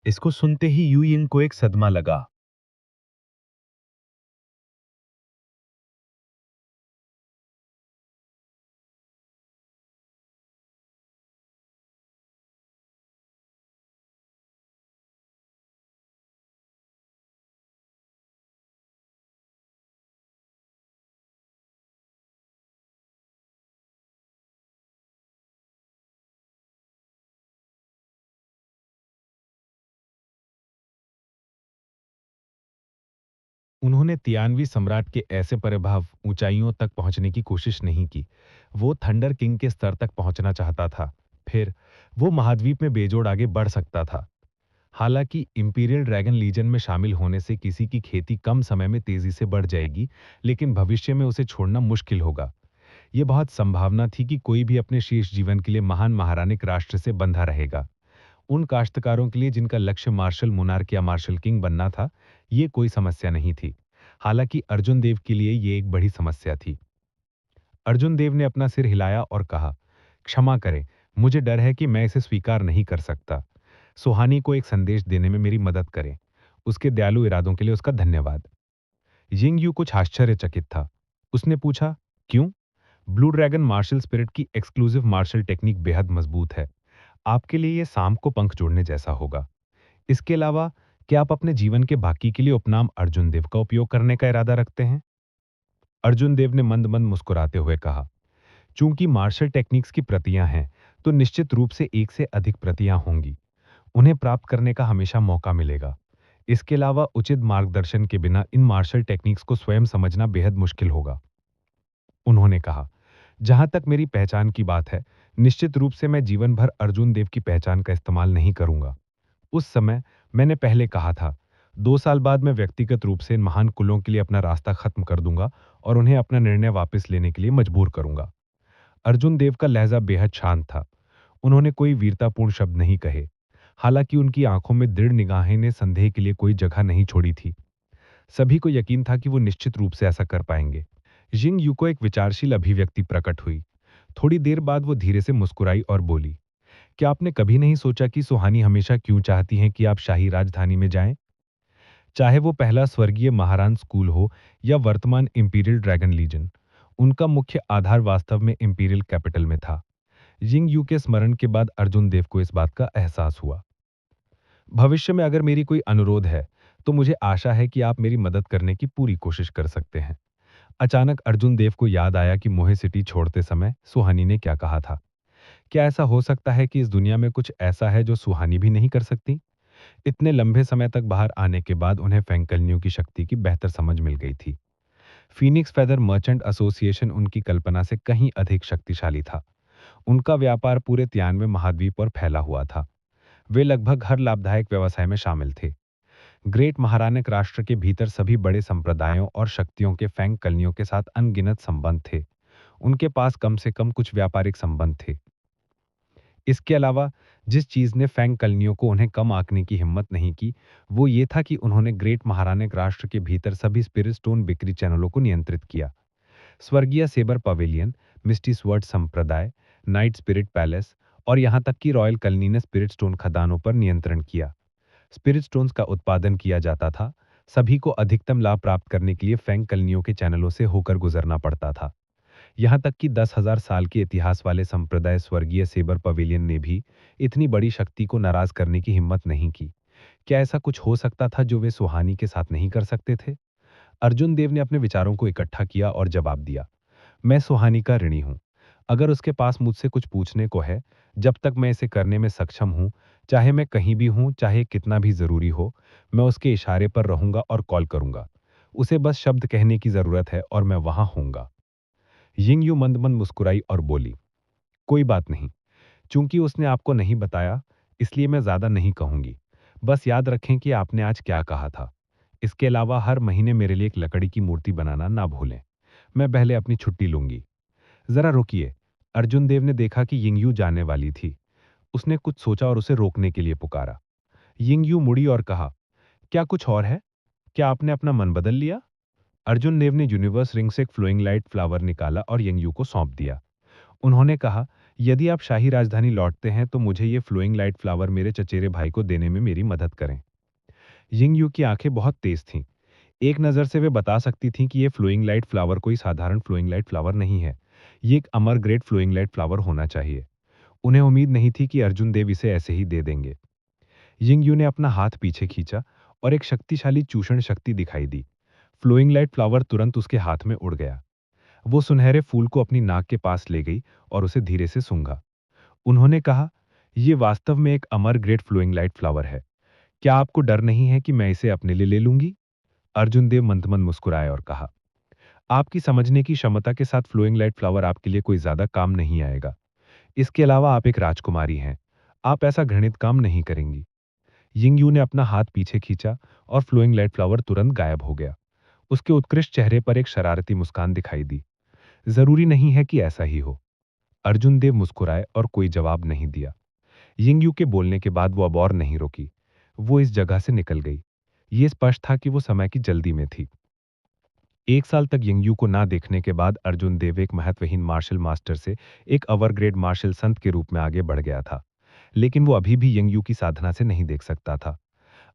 इसको सुनते ही यू यिंग को एक सदमा लगा। उन्होंने तियानवी सम्राट के ऐसे प्रभाव ऊंचाइयों तक पहुंचने की कोशिश नहीं की। वो थंडर किंग के स्तर तक पहुंचना चाहता था। फिर वो महाद्वीप में बेजोड़ आगे बढ़ सकता था। हालांकि इंपीरियल ड्रैगन लीजन में शामिल होने से किसी की खेती कम समय में तेजी से बढ़ जाएगी, लेकिन भविष्य में उसे छोड़ना मुश्किल होगा। ये बहुत संभावना थी कि कोई भी अपने शेष जीवन के लिए महान महारानिक राष्ट्र से बंधा रहेगा। उन काश्तकारों के लिए जिनका लक्ष्य मार्शल मुनार्क या मार्शल किंग बनना था, ये कोई समस्या नहीं थी। हालांकि अर्जुन देव के लिए ये एक बड़ी समस्या थी। अर्जुन देव ने अपना सिर हिलाया और कहा, क्षमा करें, मुझे डर है कि मैं इसे स्वीकार नहीं कर सकता। सुहानी को एक संदेश देने में मेरी मदद करें। उसके दयालु इरादों के लिए उसका धन्यवाद। यिंग यू कुछ आश्चर्यचकित था। उसने पूछा, क्यों? ब्लू ड्रैगन मार्शल स्पिरिट की एक्सक्लूसिव मार्शल टेक्निक बेहद मजबूत है। आपके लिए यह सांप को पंख जोड़ने जैसा होगा। इसके अलावा क्या आप अपने जीवन के बाकी के लिए उपनाम अर्जुन देव का उपयोग करने का इरादा रखते हैं? अर्जुन देव ने मंद मंद मुस्कुराते हुए कहा, चूंकि मार्शल टेक्निक्स की प्रतियां हैं, तो निश्चित रूप से एक से अधिक प्रतियां होंगी। उन्हें प्राप्त करने का हमेशा मौका मिलेगा। इसके अलावा उचित मार्गदर्शन के बिना इन मार्शल टेक्निक्स को स्वयं समझना बेहद मुश्किल होगा। उन्होंने कहा, जहां तक मेरी पहचान की बात है, निश्चित रूप से मैं जीवन भर अर्जुन देव की पहचान का इस्तेमाल नहीं करूंगा। उस समय मैंने पहले कहा था, 2 साल बाद मैं व्यक्तिगत रूप से इन महान कुलों के लिए अपना रास्ता खत्म कर दूंगा और उन्हें अपना निर्णय वापस लेने के लिए मजबूर करूंगा। अर्जुन देव का लहजा बेहद शांत था। उन्होंने कोई वीरतापूर्ण शब्द नहीं कहे। हालांकि उनकी आंखों में दृढ़ निगाहें ने संदेह के लिए कोई जगह नहीं छोड़ी थी। सभी को यकीन था कि वो निश्चित रूप से ऐसा कर पाएंगे। जिंग यू को एक विचारशील अभिव्यक्ति प्रकट हुई। थोड़ी देर बाद वो धीरे से मुस्कुराई और बोली, क्या आपने कभी नहीं सोचा कि सुहानी हमेशा क्यों चाहती हैं कि आप शाही राजधानी में जाएं? चाहे वो पहला स्वर्गीय महारान स्कूल हो या वर्तमान इंपीरियल ड्रैगन लीजन, उनका मुख्य आधार वास्तव में इंपीरियल कैपिटल में था। जिंग यू के स्मरण के बाद अर्जुन देव को इस बात का एहसास हुआ। भविष्य में अगर मेरी कोई अनुरोध है, तो मुझे आशा है कि आप मेरी मदद करने की पूरी कोशिश कर सकते हैं। अचानक अर्जुन देव को याद आया कि मोहे सिटी छोड़ते समय सुहानी ने क्या कहा था। क्या ऐसा हो सकता है कि इस दुनिया में कुछ ऐसा है जो सुहानी भी नहीं कर सकती? इतने लंबे समय तक बाहर आने के बाद उन्हें फेंकलनियों की शक्ति की बेहतर समझ मिल गई थी। फीनिक्स फेदर मर्चेंट एसोसिएशन उनकी कल्पना से कहीं अधिक शक्तिशाली था। उनका व्यापार पूरे 93 महाद्वीप पर फैला हुआ था। वे लगभग हर लाभदायक व्यवसाय में शामिल थे। ग्रेट महारानिक राष्ट्र के भीतर सभी बड़े संप्रदायों और शक्तियों के फैंग कलनियों के साथ अनगिनत संबंध थे। उनके पास कम से कम कुछ व्यापारिक संबंध थे। इसके अलावा जिस चीज ने फैंग कलनियों को उन्हें कम आंकने की हिम्मत नहीं की, वो ये था कि उन्होंने ग्रेट महारानिक राष्ट्र के भीतर सभी स्पिरिट स्टोन बिक्री चैनलों को नियंत्रित किया। स्वर्गीय सेबर पवेलियन, मिस्टी स्वर्ड संप्रदाय, नाइट स्पिरिट पैलेस और यहां तक कि रॉयल कलनी ने स्पिरिट स्टोन खदानों पर नियंत्रण किया। स्पिरिट स्टोन्स का उत्पादन किया जाता था। सभी को अधिकतम लाभ प्राप्त करने के लिए फैंग कलनियों के चैनलों से होकर गुजरना पड़ता था। यहां तक कि 10,000 साल के इतिहास वाले संप्रदाय स्वर्गीय सेबर पवेलियन ने भी इतनी बड़ी शक्ति को नाराज करने की हिम्मत नहीं की। क्या ऐसा कुछ हो सकता था जो वे सुहानी के साथ नहीं कर सकते थे? अर्जुन देव ने अपने विचारों को इकट्ठा किया और जवाब दिया, मैं सुहानी का ऋणी हूं। अगर उसके पास मुझसे कुछ पूछने को है, जब तक मैं इसे करने में सक्षम हूं, चाहे मैं कहीं भी हूं, चाहे कितना भी जरूरी हो, मैं उसके इशारे पर रहूंगा और कॉल करूंगा। उसे बस शब्द कहने की जरूरत है और मैं वहां होऊंगा। यिंग यू मंद मंद मुस्कुराई और बोली, कोई बात नहीं। चूंकि उसने आपको नहीं बताया, इसलिए मैं ज्यादा नहीं कहूंगी। बस याद रखें कि आपने आज क्या कहा था। इसके अलावा हर महीने मेरे लिए एक लकड़ी की मूर्ति बनाना ना भूलें। मैं पहले अपनी छुट्टी लूंगी। जरा रुकिए। अर्जुन देव ने देखा कि यिंगयू जाने वाली थी। उसने कुछ सोचा और उसे रोकने के लिए पुकारा। यिंगयू मुड़ी और कहा, क्या कुछ और है? क्या आपने अपना मन बदल लिया? अर्जुन देव ने यूनिवर्स रिंग से एक फ्लोइंग लाइट फ्लावर निकाला और यिंगयू को सौंप दिया। उन्होंने कहा, यदि आप शाही राजधानी लौटते हैं तो मुझे ये फ्लोइंग लाइट फ्लावर मेरे चचेरे भाई को देने में मेरी मदद करें। यिंगयू की आंखें बहुत तेज थीं। एक नज़र से वे बता सकती थीं कि ये फ्लोइंग लाइट फ्लावर कोई साधारण फ्लोइंग लाइट फ्लावर नहीं है। ये एक अमर ग्रेट फ्लोइंग लाइट फ्लावर होना चाहिए। उन्हें उम्मीद नहीं थी कि अर्जुन देव इसे ऐसे ही दे देंगे। यिंगयू ने अपना हाथ पीछे खींचा और एक शक्तिशाली चूषण शक्ति दिखाई दी। फ्लोइंग लाइट फ्लावर तुरंत उसके हाथ में उड़ गया। वो सुनहरे फूल को अपनी नाक के पास ले गई और उसे धीरे से सूंघा। उन्होंने कहा, यह वास्तव में एक अमर ग्रेट फ्लोइंग लाइट फ्लावर है। क्या आपको डर नहीं है कि मैं इसे अपने लिए ले लूंगी? अर्जुन देव मंद मंद मुस्कुराए और कहा, आपकी समझने की क्षमता के साथ फ्लोइंग लाइट फ्लावर आपके लिए कोई ज्यादा काम नहीं आएगा। इसके अलावा आप एक राजकुमारी हैं। आप ऐसा घृणित काम नहीं करेंगी। यिंगयू ने अपना हाथ पीछे खींचा और फ्लोइंग लाइट फ्लावर तुरंत गायब हो गया। उसके उत्कृष्ट चेहरे पर एक शरारती मुस्कान दिखाई दी। जरूरी नहीं है कि ऐसा ही हो। अर्जुन देव मुस्कुराए और कोई जवाब नहीं दिया। यिंगयू के बोलने के बाद वो अब और नहीं रुकी। वो इस जगह से निकल गई। ये स्पष्ट था कि वो समय की जल्दी में थी। 1 साल तक यिंगयू को ना देखने के बाद अर्जुन देव एक महत्वहीन मार्शल मास्टर से एक अवर ग्रेड मार्शल संत के रूप में आगे बढ़ गया था। लेकिन वो अभी भी यिंगयू की साधना से नहीं देख सकता था।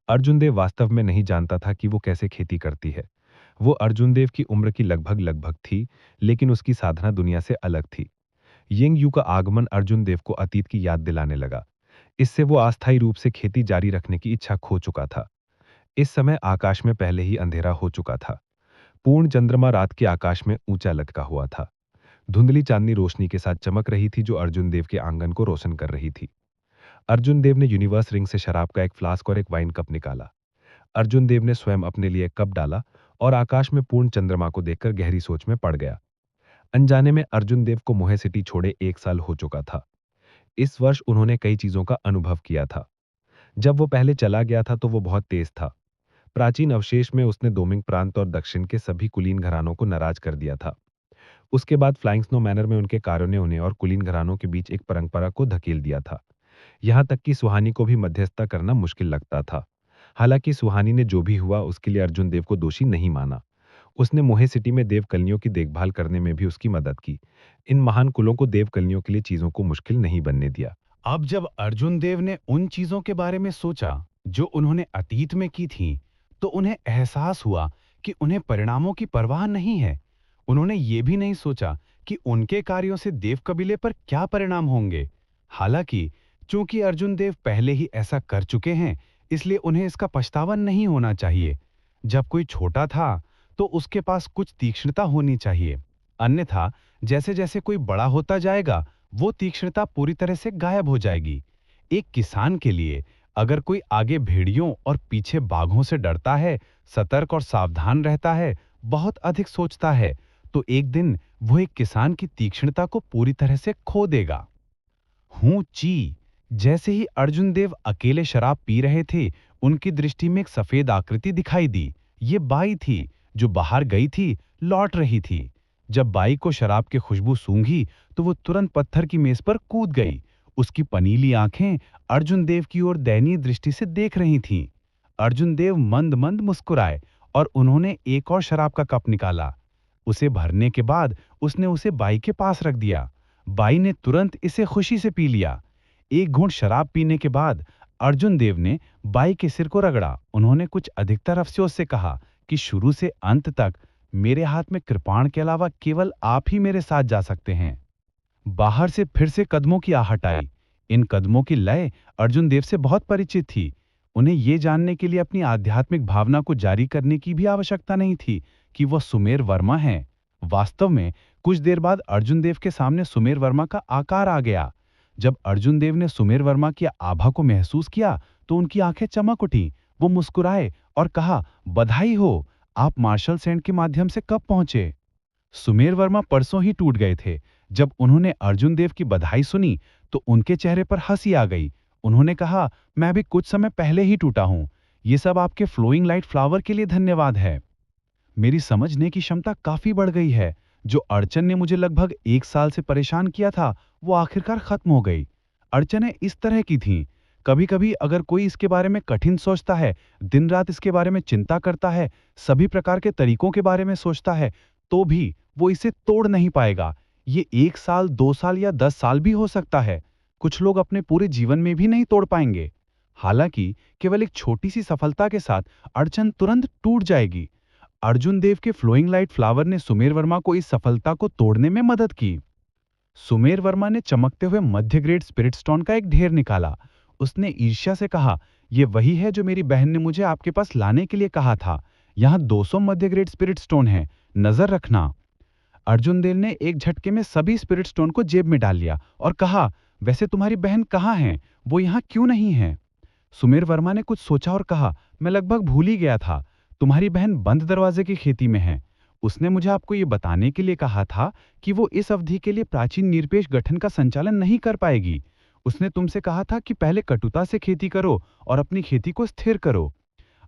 अर्जुन देव वास्तव में नहीं जानता था कि वो कैसे खेती करती है। वो अर्जुन देव की उम्र की लगभग लगभग थी, लेकिन उसकी साधना दुनिया से अलग थी। यिंगयू का आगमन अर्जुन देव को अतीत की याद दिलाने लगा। इससे वो अस्थायी रूप से खेती जारी रखने की इच्छा खो चुका था। इस समय आकाश में पहले ही अंधेरा हो चुका था। पूर्ण चंद्रमा रात के आकाश में ऊंचा लटका हुआ था। धुंधली चांदनी रोशनी के साथ चमक रही थी जो अर्जुन देव के आंगन को रोशन कर रही थी। अर्जुन देव ने यूनिवर्स रिंग से शराब का एक फ्लास्क और एक वाइन कप निकाला। अर्जुन देव ने स्वयं अपने लिए एक कप डाला और आकाश में पूर्ण चंद्रमा को देखकर गहरी सोच में पड़ गया। अनजाने में अर्जुन देव को मोहे सिटी छोड़े 1 साल हो चुका था। इस वर्ष उन्होंने कई चीजों का अनुभव किया था। जब वो पहले चला गया था तो वो बहुत तेज था। प्राचीन अवशेष में उसने दोमिंग प्रांत और दक्षिण के सभी कुलीन घरानों को नाराज कर दिया था। उसके बाद फ्लाइंग स्नो मैनर में उनके कार्यों ने उन्हें और कुलीन घरानों के बीच एक परंपरा को धकेल दिया था। यहां तक कि सुहानी को भी मध्यस्थता करना मुश्किल लगता था। हालांकि सुहानी ने जो भी हुआ उसके लिए अर्जुन देव को दोषी नहीं माना। उसने मोहे सिटी में देव कलियों की देखभाल करने में भी उसकी मदद की। इन महान कुलों को देव कलियों के लिए चीजों को मुश्किल नहीं बनने दिया। अब जब अर्जुन देव ने उन चीजों के बारे में सोचा जो उन्होंने अतीत में की थीं, तो उन्हें एहसास हुआ कि उन्हें परिणामों की परवाह नहीं है। उन्होंने ये भी नहीं सोचा कि उनके कार्यों से देव कबीले पर क्या परिणाम होंगे। हालांकि चूंकि अर्जुन देव पहले ही ऐसा कर चुके हैं, इसलिए उन्हें इसका पछतावा नहीं होना चाहिए। जब कोई छोटा था तो उसके पास कुछ तीक्ष्णता होनी चाहिए, अन्यथा जैसे जैसे कोई बड़ा होता जाएगा वो तीक्ष्णता पूरी तरह से गायब हो जाएगी। एक किसान के लिए अगर कोई आगे भेड़ियों और पीछे बाघों से डरता है, सतर्क और सावधान रहता है, बहुत अधिक सोचता है, तो एक दिन वो एक किसान की तीक्ष्णता को पूरी तरह से खो देगा। हूँ ची। जैसे ही अर्जुन देव अकेले शराब पी रहे थे, उनकी दृष्टि में एक सफेद आकृति दिखाई दी। ये बाई थी, जो बाहर गई थी, लौट रही थी। जब बाई को शराब की खुशबू सूंघी, तो वो तुरंत पत्थर की मेज पर कूद गई। उसकी पनीली आंखें अर्जुन देव की ओर दयनीय दृष्टि से देख रही थीं। अर्जुन देव मंद मंद मुस्कुराए और उन्होंने एक और शराब का कप निकाला। उसे भरने के बाद उसने उसे बाई के पास रख दिया। बाई ने तुरंत इसे खुशी से पी लिया। एक घूंट शराब पीने के बाद अर्जुन देव ने बाई के सिर को रगड़ा। उन्होंने कुछ अधिकतर अफसोस से कहा कि शुरू से अंत तक मेरे हाथ में कृपाण के अलावा केवल आप ही मेरे साथ जा सकते हैं। बाहर से फिर से कदमों की आहट आई। इन कदमों की लय अर्जुन देव से बहुत परिचित थी। उन्हें ये जानने के लिए अपनी आध्यात्मिक भावना को जारी करने की भी आवश्यकता नहीं थी कि वह सुमेर वर्मा हैं। वास्तव में कुछ देर बाद अर्जुन देव के सामने सुमेर वर्मा का आकार आ गया। जब अर्जुन देव ने सुमेर वर्मा की आभा को महसूस किया, तो उनकी आंखें चमक उठी। वो मुस्कुराए और कहा, बधाई हो, आप मार्शल सेंट के माध्यम से कब पहुंचे? सुमेर वर्मा परसों ही टूट गए थे। जब उन्होंने अर्जुन देव की बधाई सुनी, तो उनके चेहरे पर हंसी आ गई। उन्होंने कहा, मैं अभी कुछ समय पहले ही टूटा हूं। ये सब आपके फ्लोइंग लाइट फ्लावर के लिए धन्यवाद है। मेरी समझने की क्षमता काफी बढ़ गई है। जो अड़चन ने मुझे लगभग 1 साल से परेशान किया था, वो आखिरकार खत्म हो गई। अड़चनें इस तरह की थीं। कभी कभी अगर कोई इसके बारे में कठिन सोचता है, दिन रात इसके बारे में चिंता करता है, सभी प्रकार के तरीकों के बारे में सोचता है, तो भी वो इसे तोड़ नहीं पाएगा। ये 1 साल, 2 साल या 10 साल भी हो सकता है। कुछ लोग अपने पूरे जीवन में भी नहीं तोड़ पाएंगे। हालांकि केवल एक छोटी सी सफलता के साथ अड़चन तुरंत टूट जाएगी। अर्जुन देव के फ्लोइंग लाइट फ्लावर ने सुमेर वर्मा को इस सफलता को तोड़ने में मदद की। सुमेर वर्मा ने चमकते हुए मध्य ग्रेड स्पिरिट स्टोन का एक ढेर निकाला। उसने ईर्ष्या से कहा, यह वही है जो मेरी बहन ने मुझे आपके पास लाने के लिए कहा था। यहां 200 मध्य ग्रेड स्पिरिट स्टोन हैं, नजर रखना। अर्जुन देव ने एक झटके में सभी स्पिरिट स्टोन को जेब में डाल लिया और कहा, वैसे तुम्हारी बहन कहाँ है? वो यहाँ क्यों नहीं है? सुमेर वर्मा ने कुछ सोचा और कहा, मैं लगभग भूल ही गया था। तुम्हारी बहन बंद दरवाजे की खेती में है। उसने मुझे आपको ये बताने के लिए कहा था कि वो इस अवधि के लिए प्राचीन निरपेक्ष गठन का संचालन नहीं कर पाएगी। उसने तुमसे कहा था कि पहले कटुता से खेती करो और अपनी खेती को स्थिर करो।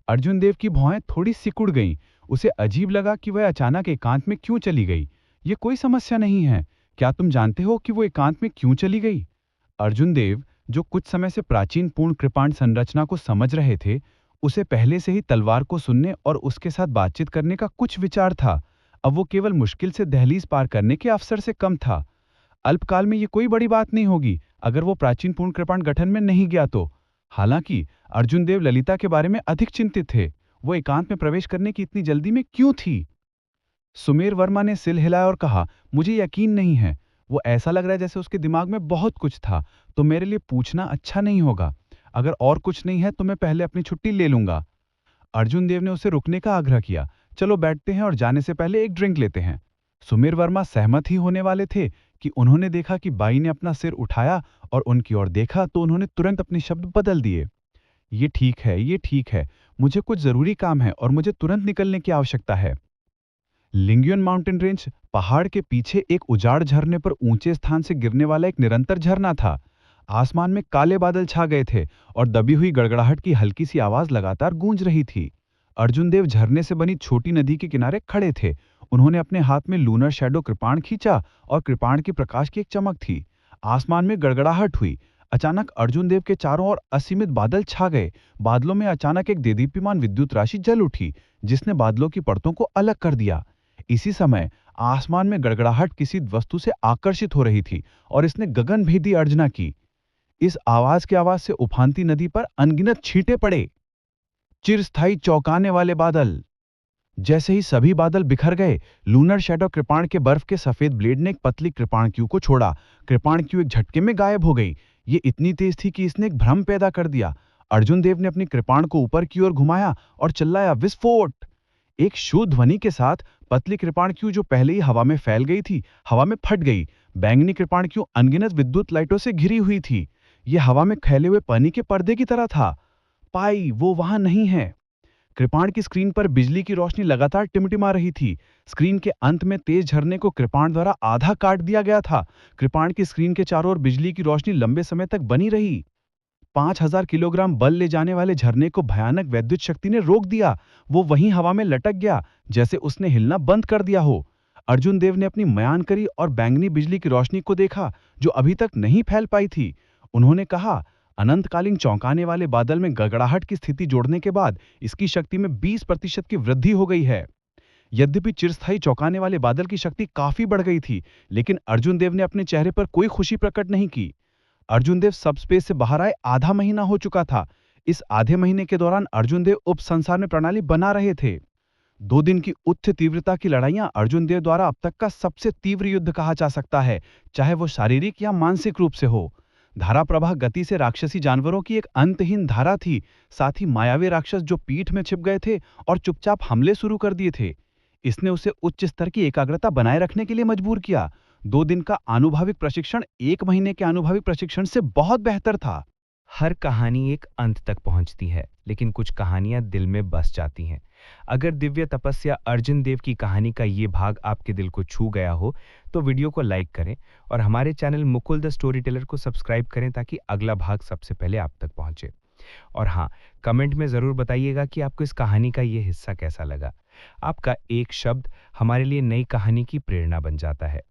अर्जुन देव की भौहें थोड़ी सिकुड़ गईं। उसे अजीब लगा कि वह अचानक एकांत में क्यों चली गई। ये कोई समस्या नहीं है। क्या तुम जानते हो कि वो एकांत में क्यों चली गई? अर्जुन देव, जो कुछ समय से प्राचीन पूर्ण कृपाण संरचना को समझ रहे थे, उसे पहले से ही तलवार को सुनने और उसके साथ बातचीत करने का कुछ विचार था। अब वो केवल मुश्किल से दहलीज पार करने के अवसर से कम था। अल्पकाल में ये कोई बड़ी बात नहीं होगी अगर वो प्राचीन पूर्ण कृपाण गठन में नहीं गया तो। हालांकि अर्जुन देव ललिता के बारे में अधिक चिंतित थे। वो एकांत में प्रवेश करने की इतनी जल्दी में क्यों थी? सुमेर वर्मा ने सिर हिलाया और कहा, मुझे यकीन नहीं है। वो ऐसा लग रहा है जैसे उसके दिमाग में बहुत कुछ था, तो मेरे लिए पूछना अच्छा नहीं होगा। अगर और कुछ नहीं है तो मैं पहले अपनी छुट्टी ले लूंगा। अर्जुन देव ने उसे रुकने का आग्रह किया। चलो बैठते हैं और जाने से पहले एक ड्रिंक लेते हैं। सुमेर वर्मा सहमत ही होने वाले थे कि उन्होंने देखा कि बाई ने अपना सिर उठाया और उनकी ओर देखा, तो उन्होंने तुरंत अपने शब्द बदल दिए। ये ठीक है, ये ठीक है। मुझे कुछ जरूरी काम है और मुझे तुरंत निकलने की आवश्यकता है। लिंगियन माउंटेन रेंज पहाड़ के पीछे एक उजाड़ झरने पर ऊंचे स्थान से गिरने वाला एक निरंतर झरना था। आसमान में काले बादल छा गए थे और दबी हुई गड़गड़ाहट की हल्की सी आवाज लगातार गूंज रही थी। अर्जुन देव झरने से बनी छोटी नदी के किनारे खड़े थे। उन्होंने अपने हाथ में लूनर शैडो कृपाण खींचा और कृपाण की प्रकाश की एक चमक थी। आसमान में गड़गड़ाहट हुई। अचानक अर्जुन देव के चारों ओर असीमित बादल छा गए। बादलों में अचानक एक देदीप्यमान विद्युत राशि जल उठी, जिसने बादलों की परतों को अलग कर दिया। इसी समय आसमान में गड़गड़ाहट किसी वस्तु से आकर्षित हो रही थी और इसने गगनभेदी अर्जना की। इस आवाज के आवाज से उफानती नदी पर अनगिनत छींटे पड़े। चिरस्थायी चौंकाने वाले बादल। जैसे ही सभी बादल बिखर गए, लूनर शैडो कृपाण के बर्फ के सफेद ब्लेड ने एक पतली कृपाण क्यू को छोड़ा। कृपाण क्यू एक झटके में गायब हो गई। ये इतनी तेज थी कि इसने एक भ्रम पैदा कर दिया। अर्जुन देव ने अपनी कृपाण को ऊपर की ओर घुमाया और चिल्लाया, विस्फोट! एक शुद्ध ध्वनि के साथ पतली कृपाण क्यू, जो पहले ही हवा में फैल गई थी, हवा में फट गई। बैंगनी कृपाण क्यू अनगिनत विद्युत लाइटों से घिरी हुई थी। यह हवा में फैले हुए पानी के पर्दे की तरह था। पाई, वो वहां नहीं है। कृपाण की स्क्रीन पर बिजली की रोशनी लगातार टिमटिमा रही थी। स्क्रीन के अंत में तेज झरने को कृपाण द्वारा आधा काट दिया गया था। कृपाण की स्क्रीन के चारों ओर बिजली की रोशनी लंबे समय तक बनी रही। 5000 किलोग्राम बल ले जाने वाले झरने को भयानक वैद्युत शक्ति ने रोक दिया। वो वहीं हवा में लटक गया, जैसे उसने हिलना बंद कर दिया हो। अर्जुन देव ने अपनी मयान करी और बैंगनी बिजली की रोशनी को देखा, जो अभी तक नहीं फैल पाई थी। उन्होंने कहा, अनंतकालीन चौंकाने वाले बादल में गड़गड़ाहट की स्थिति जोड़ने के बाद इसकी शक्ति में 20% की वृद्धि हो गई है। यद्यपि चिरस्थायी चौंकाने वाले बादल की शक्ति काफी बढ़ गई थी, लेकिन अर्जुन देव ने अपने चेहरे पर कोई खुशी प्रकट नहीं की। अर्जुन देव सबस्पेस से बाहर आए आधा महीना हो चुका था। इस आधे महीने के दौरान अर्जुन देव उप संसार में प्रणाली बना रहे थे। 2 दिन की उच्च तीव्रता की लड़ाइयां अर्जुन देव द्वारा अब तक का सबसे तीव्र युद्ध कहा जा सकता है, चाहे वो शारीरिक या मानसिक रूप से हो। धारा प्रवाह गति से राक्षसी जानवरों की एक अंतहीन धारा थी, साथ ही मायावी राक्षस जो पीठ में छिप गए थे और चुपचाप हमले शुरू कर दिए थे। इसने उसे उच्च स्तर की एकाग्रता बनाए रखने के लिए मजबूर किया। 2 दिन का आनुभाविक प्रशिक्षण 1 महीने के आनुभाविक प्रशिक्षण से बहुत बेहतर था। हर कहानी एक अंत तक पहुंचती है, लेकिन कुछ कहानियां दिल में बस जाती हैं। अगर दिव्य तपस्या अर्जुन देव की कहानी का ये भाग आपके दिल को छू गया हो, तो वीडियो को लाइक करें और हमारे channel Mukul the story teller को सब्सक्राइब करें, ताकि अगला भाग सबसे पहले आप तक पहुंचे। और हाँ, कमेंट में ज़रूर बताइएगा कि आपको इस कहानी का ये हिस्सा कैसा लगा। आपका एक शब्द हमारे लिए नई कहानी की प्रेरणा बन जाता है।